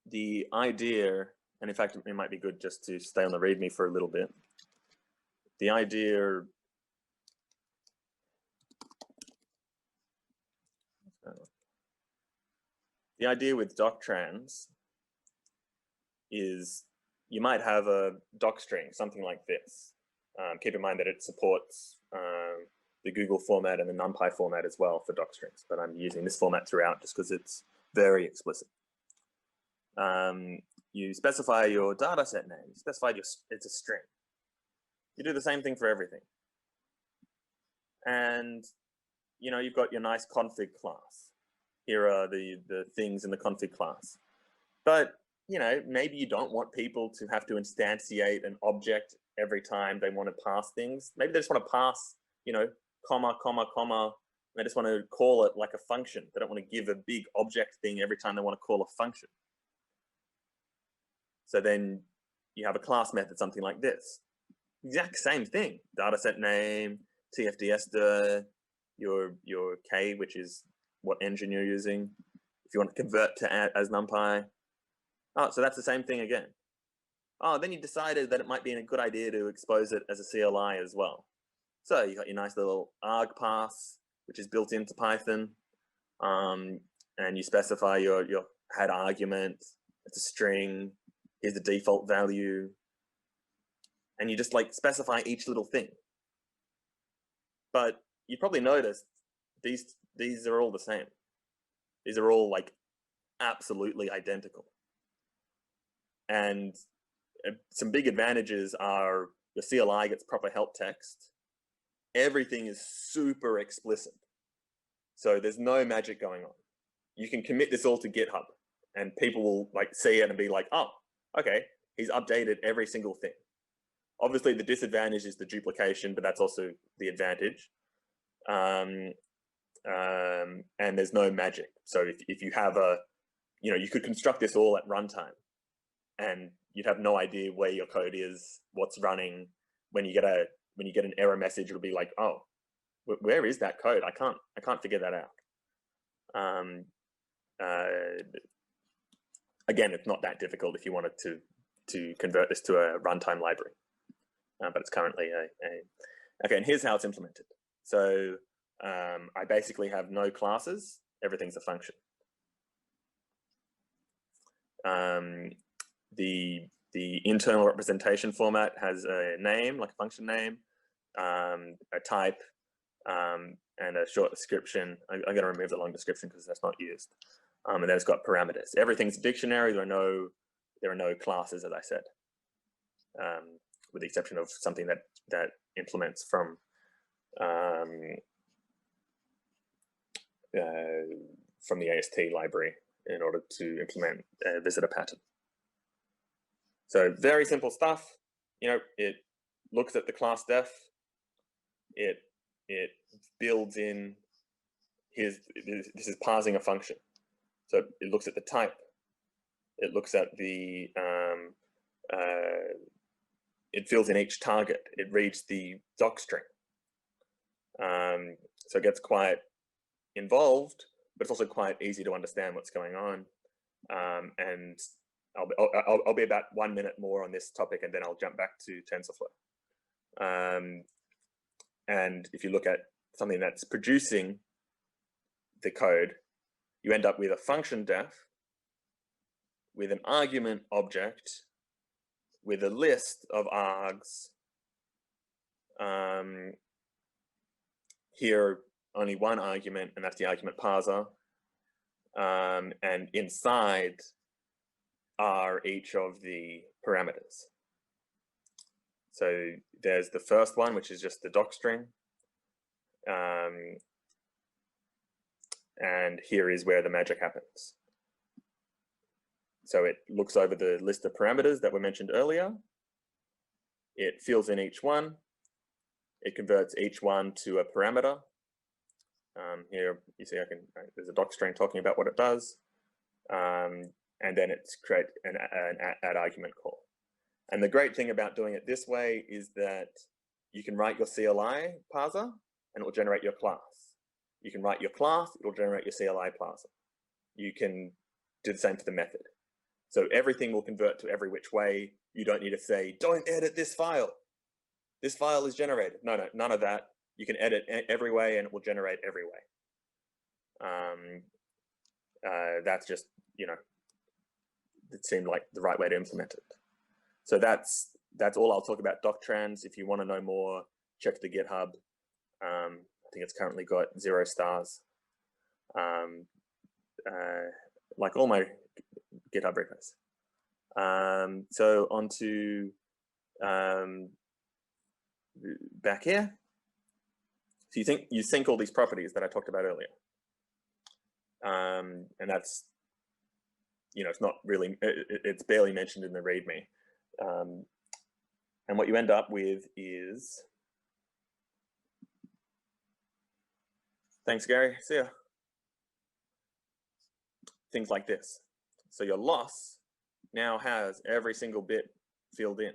[SPEAKER 1] the idea, and in fact, it might be good just to stay on the README for a little bit. The idea with Doctrans is you might have a doc string, something like this. Keep in mind that it supports the Google format and the NumPy format as well for doc strings, but I'm using this format throughout just because it's very explicit. You specify your data set name, you specify it's a string. You do the same thing for everything. And you know, you've got your nice config class. Here are the things in the config class. But you know, maybe you don't want people to have to instantiate an object every time they want to pass things. Maybe they just want to pass, you know, comma, comma, comma. They just want to call it like a function. They don't want to give a big object thing every time they want to call a function. So then you have a class method, something like this. Exact same thing. Dataset name, TFDSDir, your K, which is what engine you're using. If you want to convert to as NumPy. Oh, so that's the same thing again. Oh, then you decided that it might be a good idea to expose it as a CLI as well. So you got your nice little arg pass, which is built into Python. And you specify your head argument. It's a string. Here's the default value. And you just like specify each little thing. But you probably noticed these are all the same. These are all like absolutely identical. And some big advantages are the CLI gets proper help text. Everything is super explicit. So there's no magic going on. You can commit this all to GitHub and people will like see it and be like, oh, okay, he's updated every single thing. Obviously the disadvantage is the duplication, but that's also the advantage. And there's no magic. So if you have you could construct this all at runtime and you'd have no idea where your code is, what's running. When you get an error message, it'll be like, oh, where is that code? I can't figure that out. Again, it's not that difficult if you wanted to convert this to a runtime library, but it's currently okay. And here's how it's implemented. So I basically have no classes. Everything's a function. The internal representation format has a name, like a function name, a type, and a short description. I'm going to remove the long description because that's not used. And then it's got parameters. Everything's a dictionary. There are no classes, as I said, with the exception of something that implements from the AST library in order to implement a visitor pattern. So very simple stuff. It looks at the class def. It builds in this is parsing a function. So it looks at the type. It looks at the it fills in each target. It reads the doc string. So it gets quite involved, but it's also quite easy to understand what's going on. And I'll be about 1 minute more on this topic, and then I'll jump back to TensorFlow. And if you look at something that's producing the code, you end up with a function def, with an argument object, with a list of args. Here, only one argument, and that's the argument parser. And inside are each of the parameters. So there's the first one, which is just the doc string. And here is where the magic happens. So it looks over the list of parameters that were mentioned earlier. It fills in each one. It converts each one to a parameter. Here you see there's a doc string talking about what it does. And then it's create an add argument call. And the great thing about doing it this way is that you can write your CLI parser and it will generate your class. You can write your class, it will generate your CLI parser. You can do the same for the method. So everything will convert to every which way. You don't need to say, don't edit this file. This file is generated. No, none of that. You can edit every way and it will generate every way. That's just, it seemed like the right way to implement it. So that's all I'll talk about Doctrines. If you want to know more, check the GitHub. I think it's currently got 0 stars. Like all my GitHub repos. So on to back here. So you sync all these properties that I talked about earlier. And that's, it's not really, it's barely mentioned in the README. And what you end up with is, thanks, Gary, see ya. Things like this. So your loss now has every single bit filled in.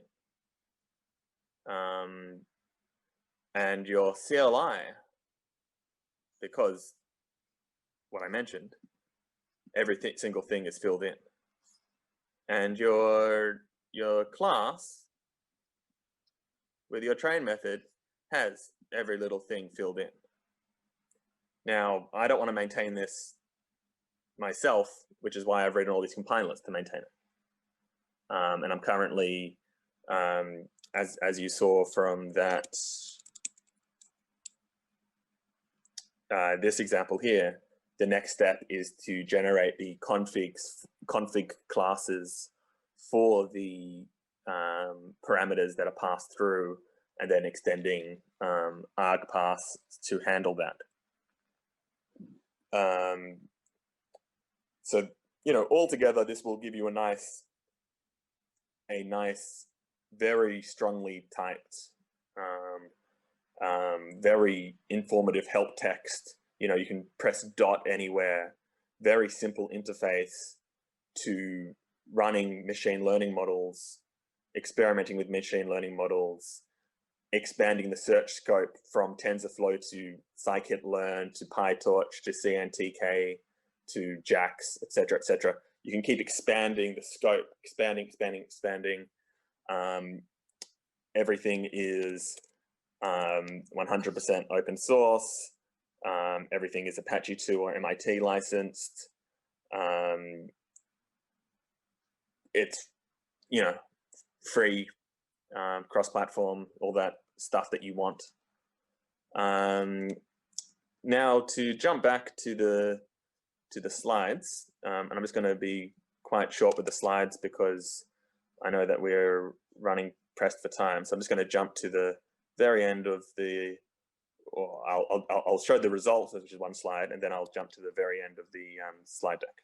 [SPEAKER 1] And your CLI, because what I mentioned, every single thing is filled in. And your class with your train method has every little thing filled in. Now, I don't want to maintain this myself, which is why I've written all these compilers to maintain it. And I'm currently, as you saw from that, this example here, the next step is to generate the config classes for the parameters that are passed through, and then extending argpass to handle that. So, you know, altogether, this will give you a nice, very strongly typed, very informative help text. You know, you can press dot anywhere, very simple interface to running machine learning models, experimenting with machine learning models, expanding the search scope from TensorFlow to scikit-learn to PyTorch to CNTK to JAX, etc., etc. You can keep expanding the scope, expanding. Everything is 100% open source. Everything is Apache 2 or MIT licensed. It's, you know, free, cross-platform, all that stuff that you want. Now to jump back to the slides, and I'm just going to be quite short with the slides because I know that we're running pressed for time. So I'm just going to jump to the very end of the, or I'll show the results, which is one slide, and then I'll jump to the very end of the slide deck.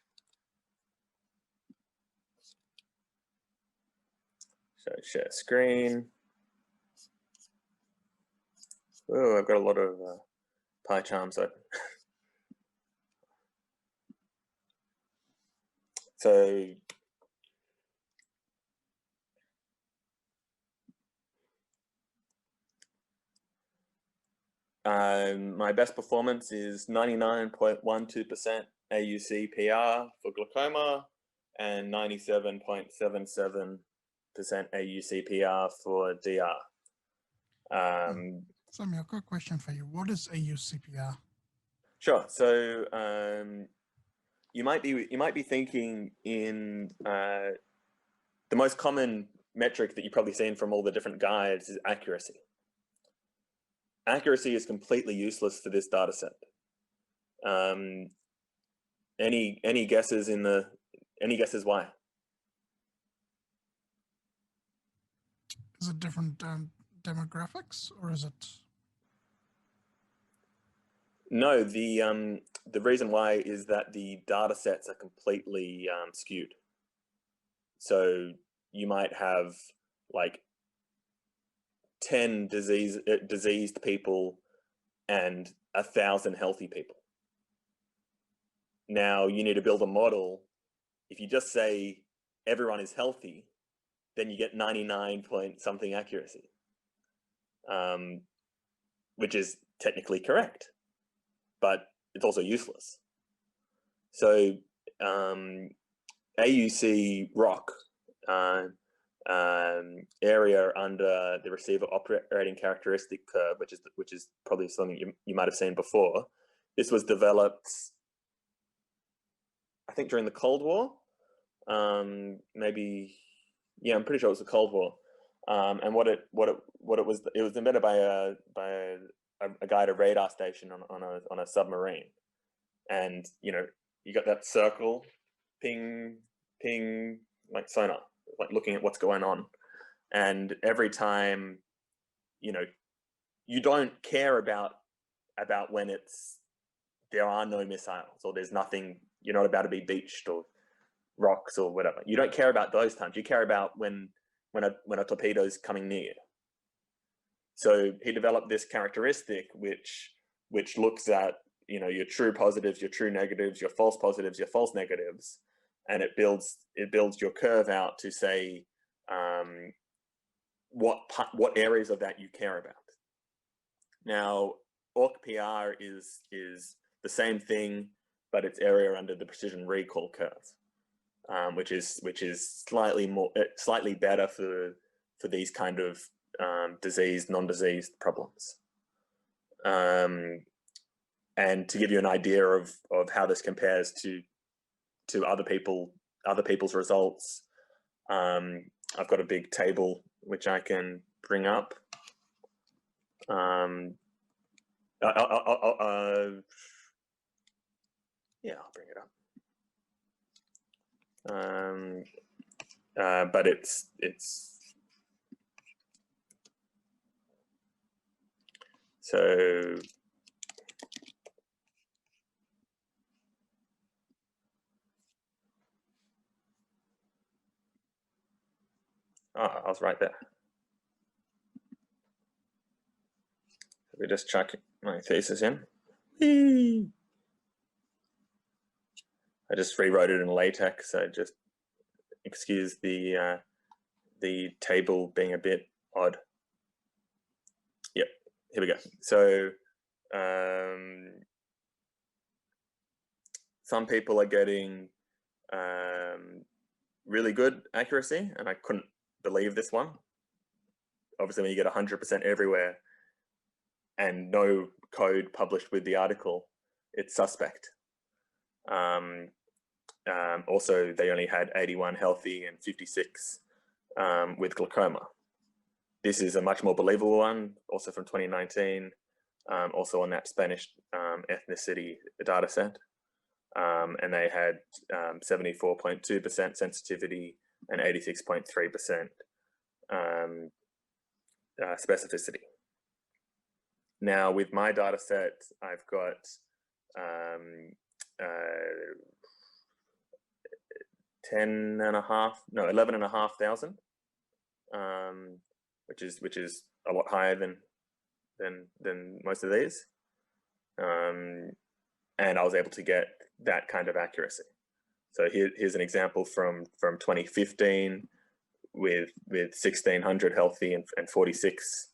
[SPEAKER 1] So share screen. Oh, I've got a lot of pie charms open. So my best performance is 99.12% AUC PR for glaucoma and 97.77% AUC PR for DR.
[SPEAKER 3] Samuel, quick question for you. What is AUCPR?
[SPEAKER 1] Sure. So you might be thinking in the most common metric that you've probably seen from all the different guides is accuracy. Accuracy is completely useless for this data set. Any guesses why?
[SPEAKER 3] Is it different demographics, or is it?
[SPEAKER 1] No, the reason why is that the data sets are completely skewed. So you might have like 10 diseased people and 1,000 healthy people. Now you need to build a model. If you just say everyone is healthy, then you get 99 point something accuracy, which is technically correct, but it's also useless. So AUC ROC, area under the receiver operating characteristic curve, which is probably something you might have seen before. This was developed, I think, during the Cold War. Maybe, yeah, I'm pretty sure it was the Cold War. And what it was invented by a guy at a radar station on a submarine. And you know, you got that circle, ping, ping, like sonar, like looking at what's going on. And every time, you know, you don't care about when there are no missiles or there's nothing, you're not about to be beached or rocks or whatever. You don't care about those times. You care about when when a torpedo is coming near. So he developed this characteristic which looks at, you know, your true positives, your true negatives, your false positives, your false negatives, and it builds your curve out to say what areas of that you care about. Now, ORC-PR is the same thing, but it's area under the precision recall curve, which is slightly better for these kind of diseased, non-diseased problems. And to give you an idea of how this compares to other people's results, I've got a big table which I can bring up. Yeah, I'll bring it up. But it's so. I was right there. We just chuck my thesis in. Whee! I just rewrote it in LaTeX, so just excuse the table being a bit odd. Yep, here we go. So some people are getting really good accuracy, and I couldn't believe this one. Obviously, when you get 100% everywhere and no code published with the article, it's suspect. Also, they only had 81 healthy and 56 with glaucoma. This is a much more believable one, also from 2019, also on that Spanish ethnicity data set. And they had 74.2% sensitivity and 86.3% specificity. Now, with my data set, I've got 11,500, which is a lot higher than most of these, and I was able to get that kind of accuracy. So here's an example from 2015 with 1,600 healthy and 46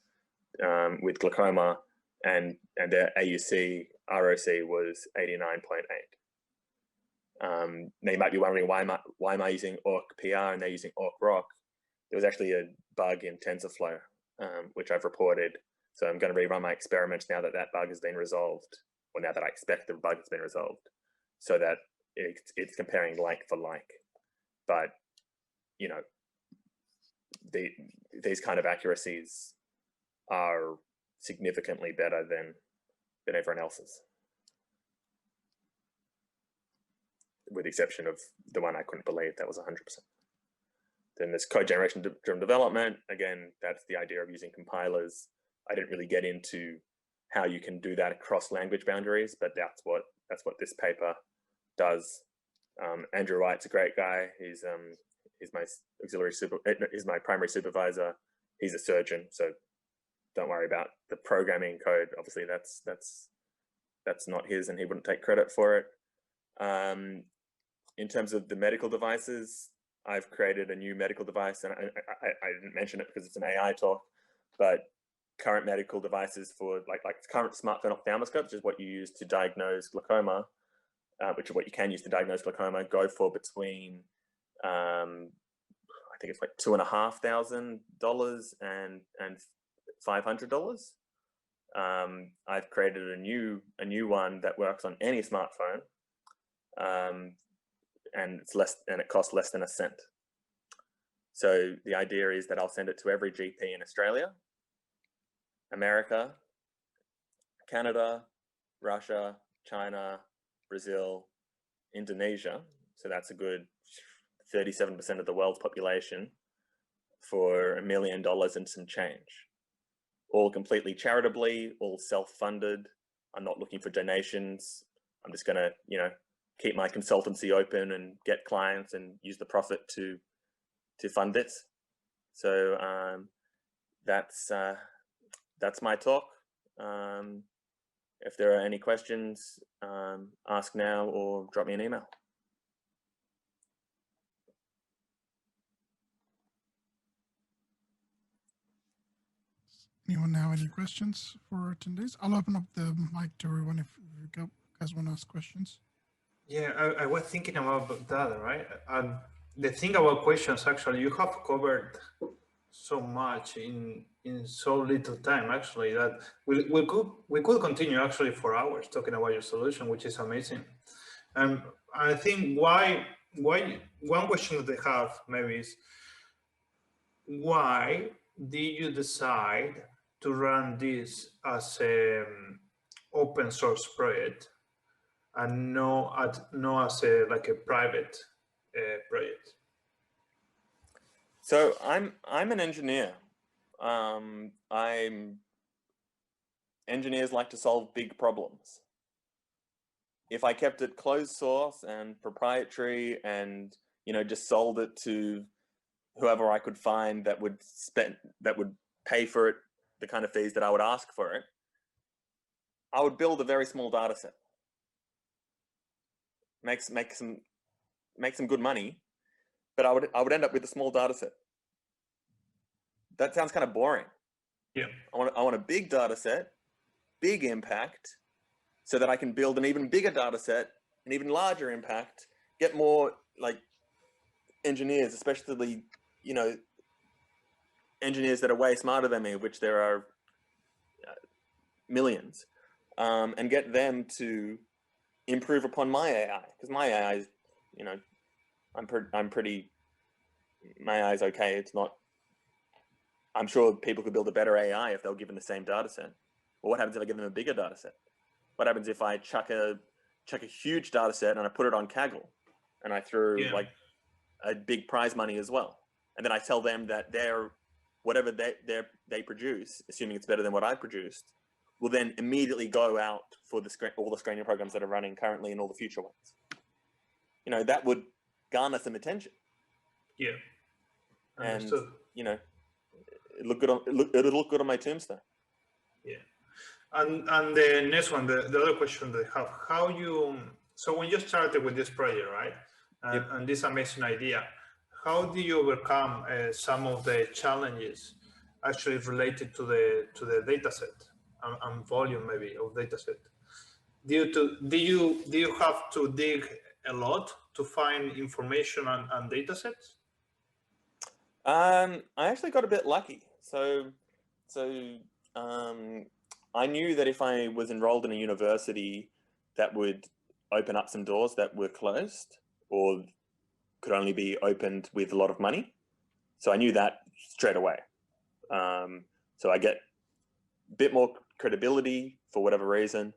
[SPEAKER 1] with glaucoma, and their AUC ROC was 89.8. Now you might be wondering, why am I using ORC-PR and they're using ORC-ROC? There was actually a bug in Tensorflow, which I've reported. So I'm going to rerun my experiments now that bug has been resolved, or now that I expect the bug has been resolved, so that it's comparing like for like. But, you know, these kind of accuracies are significantly better than everyone else's, with the exception of the one I couldn't believe, that was 100%. Then there's code generation driven development. Again, that's the idea of using compilers. I didn't really get into how you can do that across language boundaries, but that's what this paper does. Andrew Wright's a great guy. He's my he's my primary supervisor. He's a surgeon, so don't worry about the programming code. Obviously, that's not his, and he wouldn't take credit for it. In terms of the medical devices, I've created a new medical device, and I didn't mention it because it's an AI talk, but current medical devices for like current smartphone ophthalmoscope, which is what you use to diagnose glaucoma, which is what you can use to diagnose glaucoma, go for between I think it's like $2,500 and $500. I've created a new one that works on any smartphone, and it costs less than a cent. So the idea is that I'll send it to every GP in Australia, America, Canada, Russia, China, Brazil, Indonesia. So that's a good 37% of the world's population, for $1 million and some change. All completely charitably, all self-funded. I'm not looking for donations. I'm just gonna, you know, keep my consultancy open and get clients and use the profit to fund this. So that's my talk. If there are any questions, ask now or drop me an email.
[SPEAKER 3] Anyone have any questions for attendees? I'll open up the mic to everyone if you guys want to ask questions.
[SPEAKER 4] Yeah, I was thinking about that, right? And the thing about questions, actually, you have covered so much in so little time, actually, that we could continue actually for hours talking about your solution, which is amazing. And I think why one question that they have maybe is, why did you decide to run this as an open source project and no as like a private project?
[SPEAKER 1] So I'm an engineer. Engineers like to solve big problems. If I kept it closed source and proprietary and, you know, just sold it to whoever I could find that would pay for it, the kind of fees that I would ask for it, I would build a very small data set. Make some good money, but I would end up with a small data set. That sounds kind of boring.
[SPEAKER 4] Yeah.
[SPEAKER 1] I want a big data set, big impact, so that I can build an even bigger data set, an even larger impact, get more like engineers, especially, you know, engineers that are way smarter than me, which there are millions, and get them to improve upon my AI, because my AI is, you know, my AI is okay. It's not, I'm sure people could build a better AI if they were given the same data set. But what happens if I give them a bigger data set? What happens if I chuck a huge data set and I put it on Kaggle and I threw like a big prize money as well? And then I tell them that whatever they produce, assuming it's better than what I produced, will then immediately go out for all the screening programs that are running currently and all the future ones. You know, that would garner some attention.
[SPEAKER 4] Yeah.
[SPEAKER 1] And, you know, it'll look good on my tombstone.
[SPEAKER 4] Yeah. And the next one, the other question they have, so when you started with this project, right? And this amazing idea, how do you overcome some of the challenges actually related to the data set and volume maybe of data set? Do you have to dig a lot to find information on data sets?
[SPEAKER 1] I actually got a bit lucky. So I knew that if I was enrolled in a university, that would open up some doors that were closed or could only be opened with a lot of money. So I knew that straight away. So I get a bit more credibility for whatever reason,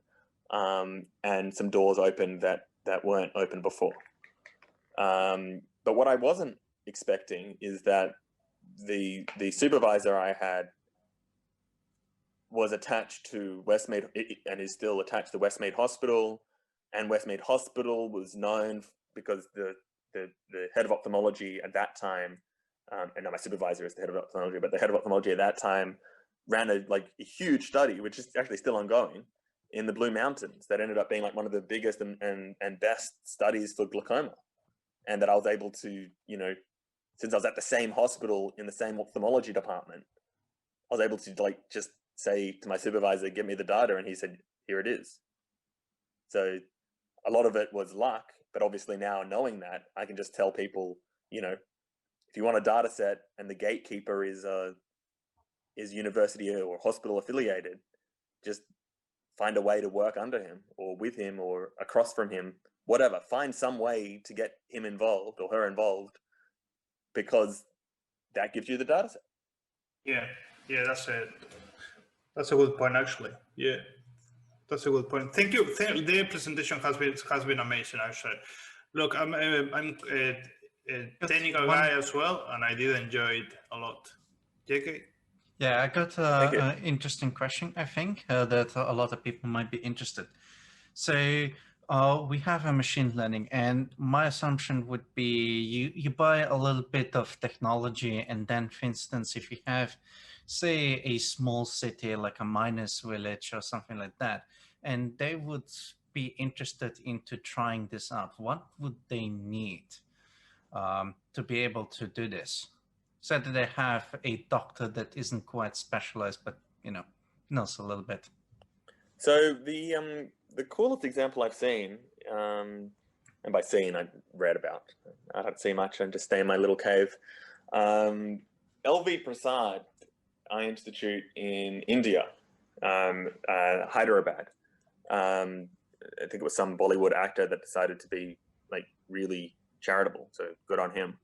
[SPEAKER 1] and some doors open that weren't open before. But what I wasn't expecting is that the supervisor I had was attached to Westmead and is still attached to Westmead Hospital, and Westmead Hospital was known because the head of ophthalmology at that time, and now my supervisor is the head of ophthalmology, but the head of ophthalmology at that time ran a huge study, which is actually still ongoing, in the Blue Mountains that ended up being like one of the biggest and best studies for glaucoma. And that I was able to, you know, since I was at the same hospital in the same ophthalmology department, I was able to just say to my supervisor, give me the data. And he said, here it is. So a lot of it was luck, but obviously now knowing that, I can just tell people, you know, if you want a data set and the gatekeeper is university or hospital affiliated, just find a way to work under him or with him or across from him, whatever. Find some way to get him involved or her involved, because that gives you the data set. Yeah,
[SPEAKER 4] that's a good point, actually. Yeah, that's a good point. Thank you. The presentation has been amazing, actually. Look, I'm a technical guy as well, and I did enjoy it a lot. JK?
[SPEAKER 2] Yeah, I got an interesting question, I think, that a lot of people might be interested. So We have a machine learning, and my assumption would be you buy a little bit of technology, and then, for instance, if you have, say, a small city like a miners village or something like that, and they would be interested into trying this out, what would they need to be able to do this? So that they have a doctor that isn't quite specialized, but knows a little bit.
[SPEAKER 1] So the coolest example I've seen, and by seen I read about, I don't see much, I just stay in my little cave. LV Prasad Eye Institute in India, Hyderabad. I think it was some Bollywood actor that decided to be like really charitable, so good on him.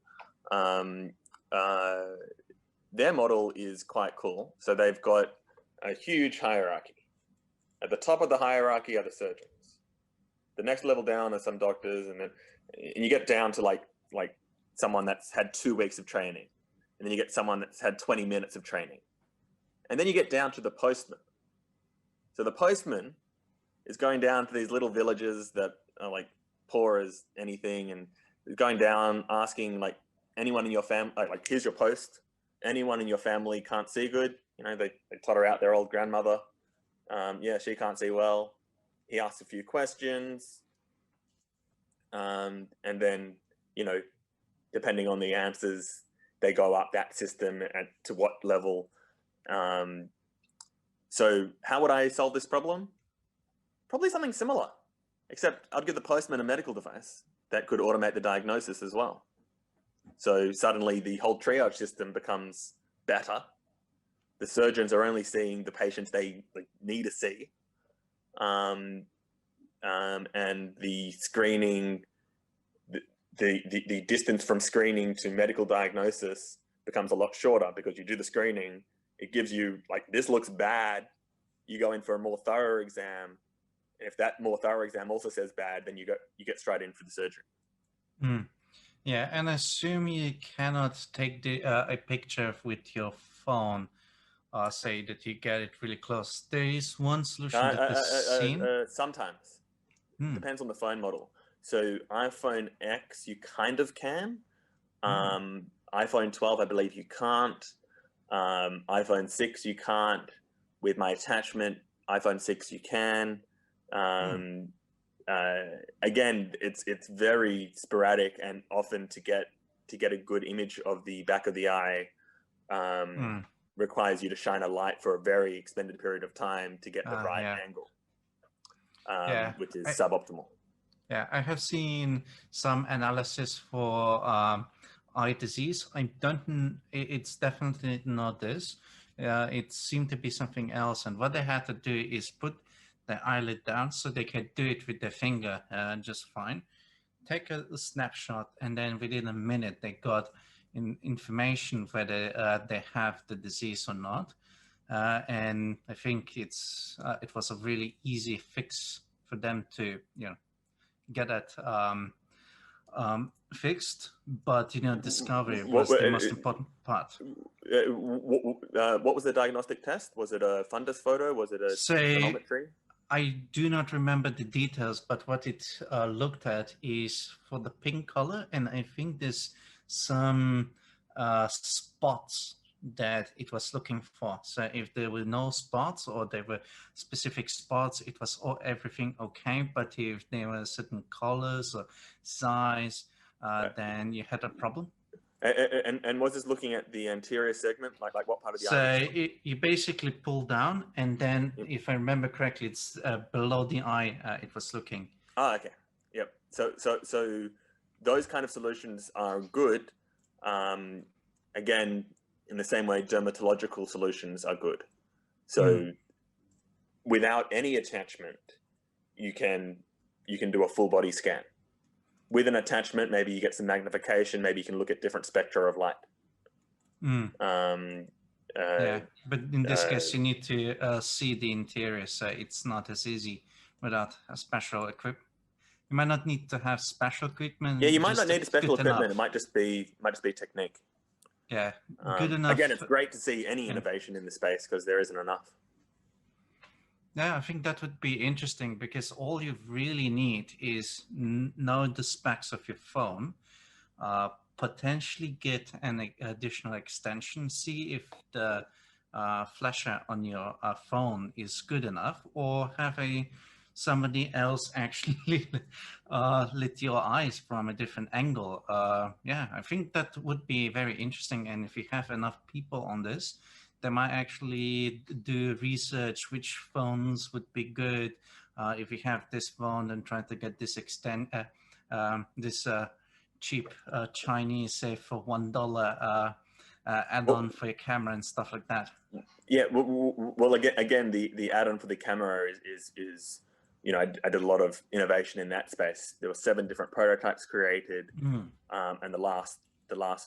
[SPEAKER 1] Their model is quite cool. So they've got a huge hierarchy. At the top of the hierarchy are the surgeons. The next level down are some doctors, and you get down to like someone that's had 2 weeks of training, and then you get someone that's had 20 minutes of training, and then you get down to the postman. So the postman is going down to these little villages that are like poor as anything, and going down asking like anyone in your family, like here's your post. Anyone in your family can't see good. They totter out their old grandmother. Yeah, she can't see well. He asks a few questions. And then, depending on the answers, they go up that system to what level. So how would I solve this problem? Probably something similar, except I'd give the postman a medical device that could automate the diagnosis as well. So suddenly the whole triage system becomes better. The surgeons are only seeing the patients they need to see. And the screening, the distance from screening to medical diagnosis becomes a lot shorter, because you do the screening, it gives you like, this looks bad. You go in for a more thorough exam. If that more thorough exam also says bad, then you get straight in for the surgery.
[SPEAKER 2] Mm. Yeah, and assume you cannot take a picture with your phone. Say that you get it really close. There is one solution that is seen.
[SPEAKER 1] Sometimes. Depends on the phone model. So iPhone X, you kind of can. iPhone 12, I believe you can't. iPhone 6, you can't. With my attachment, iPhone 6, you can. Again, it's very sporadic, and often to get a good image of the back of the eye requires you to shine a light for a very extended period of time to get the right angle, which is suboptimal.
[SPEAKER 2] Yeah, I have seen some analysis for eye disease. It's definitely not this. It seemed to be something else, and what they had to do is put the eyelid down so they could do it with their finger just fine. Take a snapshot, and then within a minute they got information whether they have the disease or not. And I think it was a really easy fix for them to get that fixed. But discovery was the most important part.
[SPEAKER 1] What was the diagnostic test? Was it a fundus photo? Was it a tonometry?
[SPEAKER 2] I do not remember the details, but what it looked at is for the pink color, and I think there's some spots that it was looking for. So if there were no spots, or there were specific spots, it was everything okay. But if there were certain colors or size, then you had a problem.
[SPEAKER 1] And was this looking at the anterior segment, like what part of the eye?
[SPEAKER 2] So you basically pull down, and then if I remember correctly, it's below the eye. It was looking.
[SPEAKER 1] Oh, okay. Yep. So those kind of solutions are good. Again, in the same way, dermatological solutions are good. So without any attachment, you can do a full body scan. With an attachment, maybe you get some magnification. Maybe you can look at different spectra of light.
[SPEAKER 2] Yeah, but in this case, you need to see the interior, so it's not as easy without a special equipment. You might not need to have special equipment.
[SPEAKER 1] Yeah, you might not need special equipment. It might just be technique.
[SPEAKER 2] Yeah, good enough.
[SPEAKER 1] Again, it's great to see any innovation in the space, because there isn't enough.
[SPEAKER 2] Yeah, I think that would be interesting because all you really need is know the specs of your phone, potentially get an additional extension, see if the flasher on your phone is good enough, or have somebody else actually lit your eyes from a different angle. Yeah, I think that would be very interesting. And if you have enough people on this, they might actually do research which phones would be good. If you have this phone, and try to get this this cheap Chinese, say for $1 add-on for your camera and stuff like that.
[SPEAKER 1] Yeah, well, again, the add-on for the camera is you know, I did a lot of innovation in that space. There were 7 different prototypes created, and the last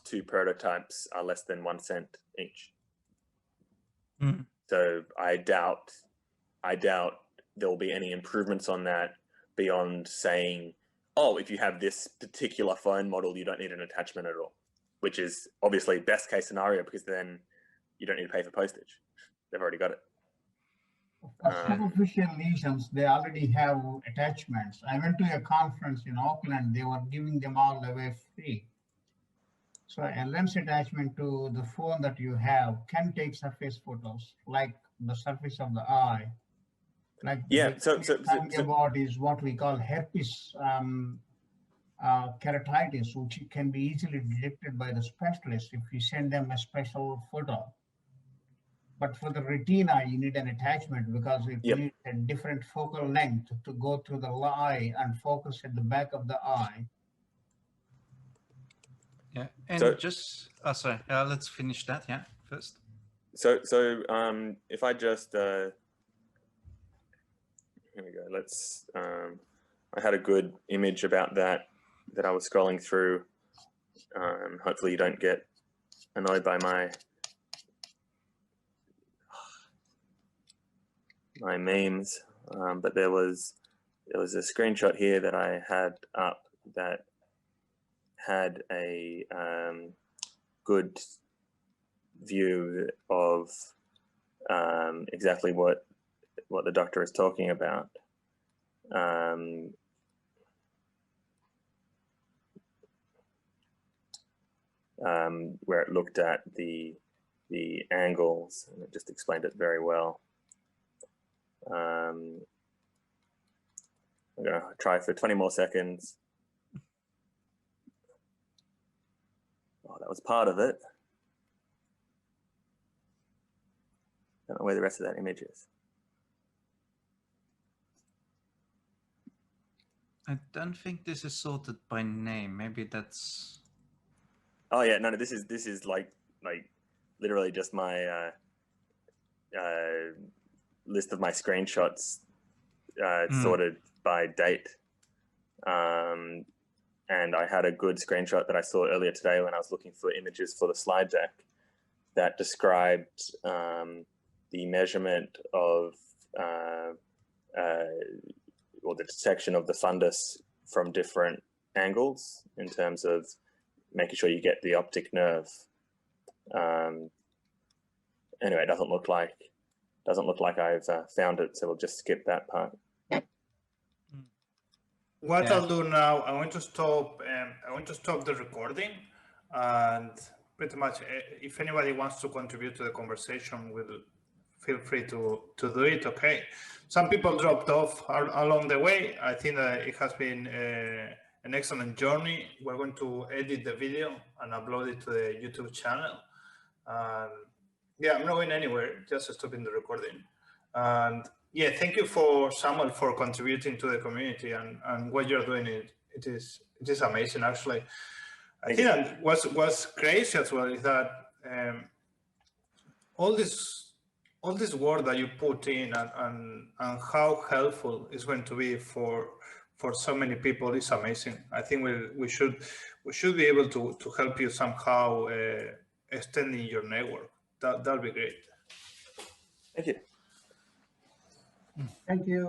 [SPEAKER 1] 2 prototypes are less than 1 cent each. So I doubt there will be any improvements on that beyond saying, oh, if you have this particular phone model, you don't need an attachment at all, which is obviously best case scenario, because then you don't need to pay for postage. They've already got it.
[SPEAKER 5] For superficial lesions, they already have attachments. I went to a conference in Auckland, they were giving them all away free. So a lens attachment to the phone that you have can take surface photos, like the surface of the eye. Like
[SPEAKER 1] yeah, so
[SPEAKER 5] about is what we call herpes keratitis, which can be easily detected by the specialist if you send them a special photo. But for the retina, you need an attachment because it needs a different focal length to go through the eye and focus at the back of the eye.
[SPEAKER 2] Yeah, and so, just sorry, let's finish that. Yeah, first.
[SPEAKER 1] So if I just here we go. Let's. I had a good image about that I was scrolling through. Hopefully, you don't get annoyed by my memes. But there was a screenshot here that I had up that had a good view of exactly what the doctor is talking about. Where it looked at the angles, and it just explained it very well. I'm going to try for 20 more seconds. Oh, that was part of it. Don't know where the rest of that image is.
[SPEAKER 2] I don't think this is sorted by name. Maybe that's.
[SPEAKER 1] Oh yeah, no, this is like literally just my list of my screenshots sorted by date. And I had a good screenshot that I saw earlier today when I was looking for images for the slide deck that described the measurement of or the detection of the fundus from different angles in terms of making sure you get the optic nerve. Anyway, it doesn't look like I've found it, so we'll just skip that part.
[SPEAKER 4] What I'll do now, I want to stop the recording, and pretty much if anybody wants to contribute to the conversation, will feel free to do it. Okay, some people dropped off along the way. I think that it has been an excellent journey. We're going to edit the video and upload it to the YouTube channel. Yeah, I'm not going anywhere, just stopping the recording. And yeah, thank you for Samuel for contributing to the community, and what you're doing. It is amazing, actually. I think that what's crazy as well is that all this work that you put in and how helpful it's going to be for so many people is amazing. I think we should be able to help you somehow extending your network. That'll be great.
[SPEAKER 1] Thank you.
[SPEAKER 5] Thank you.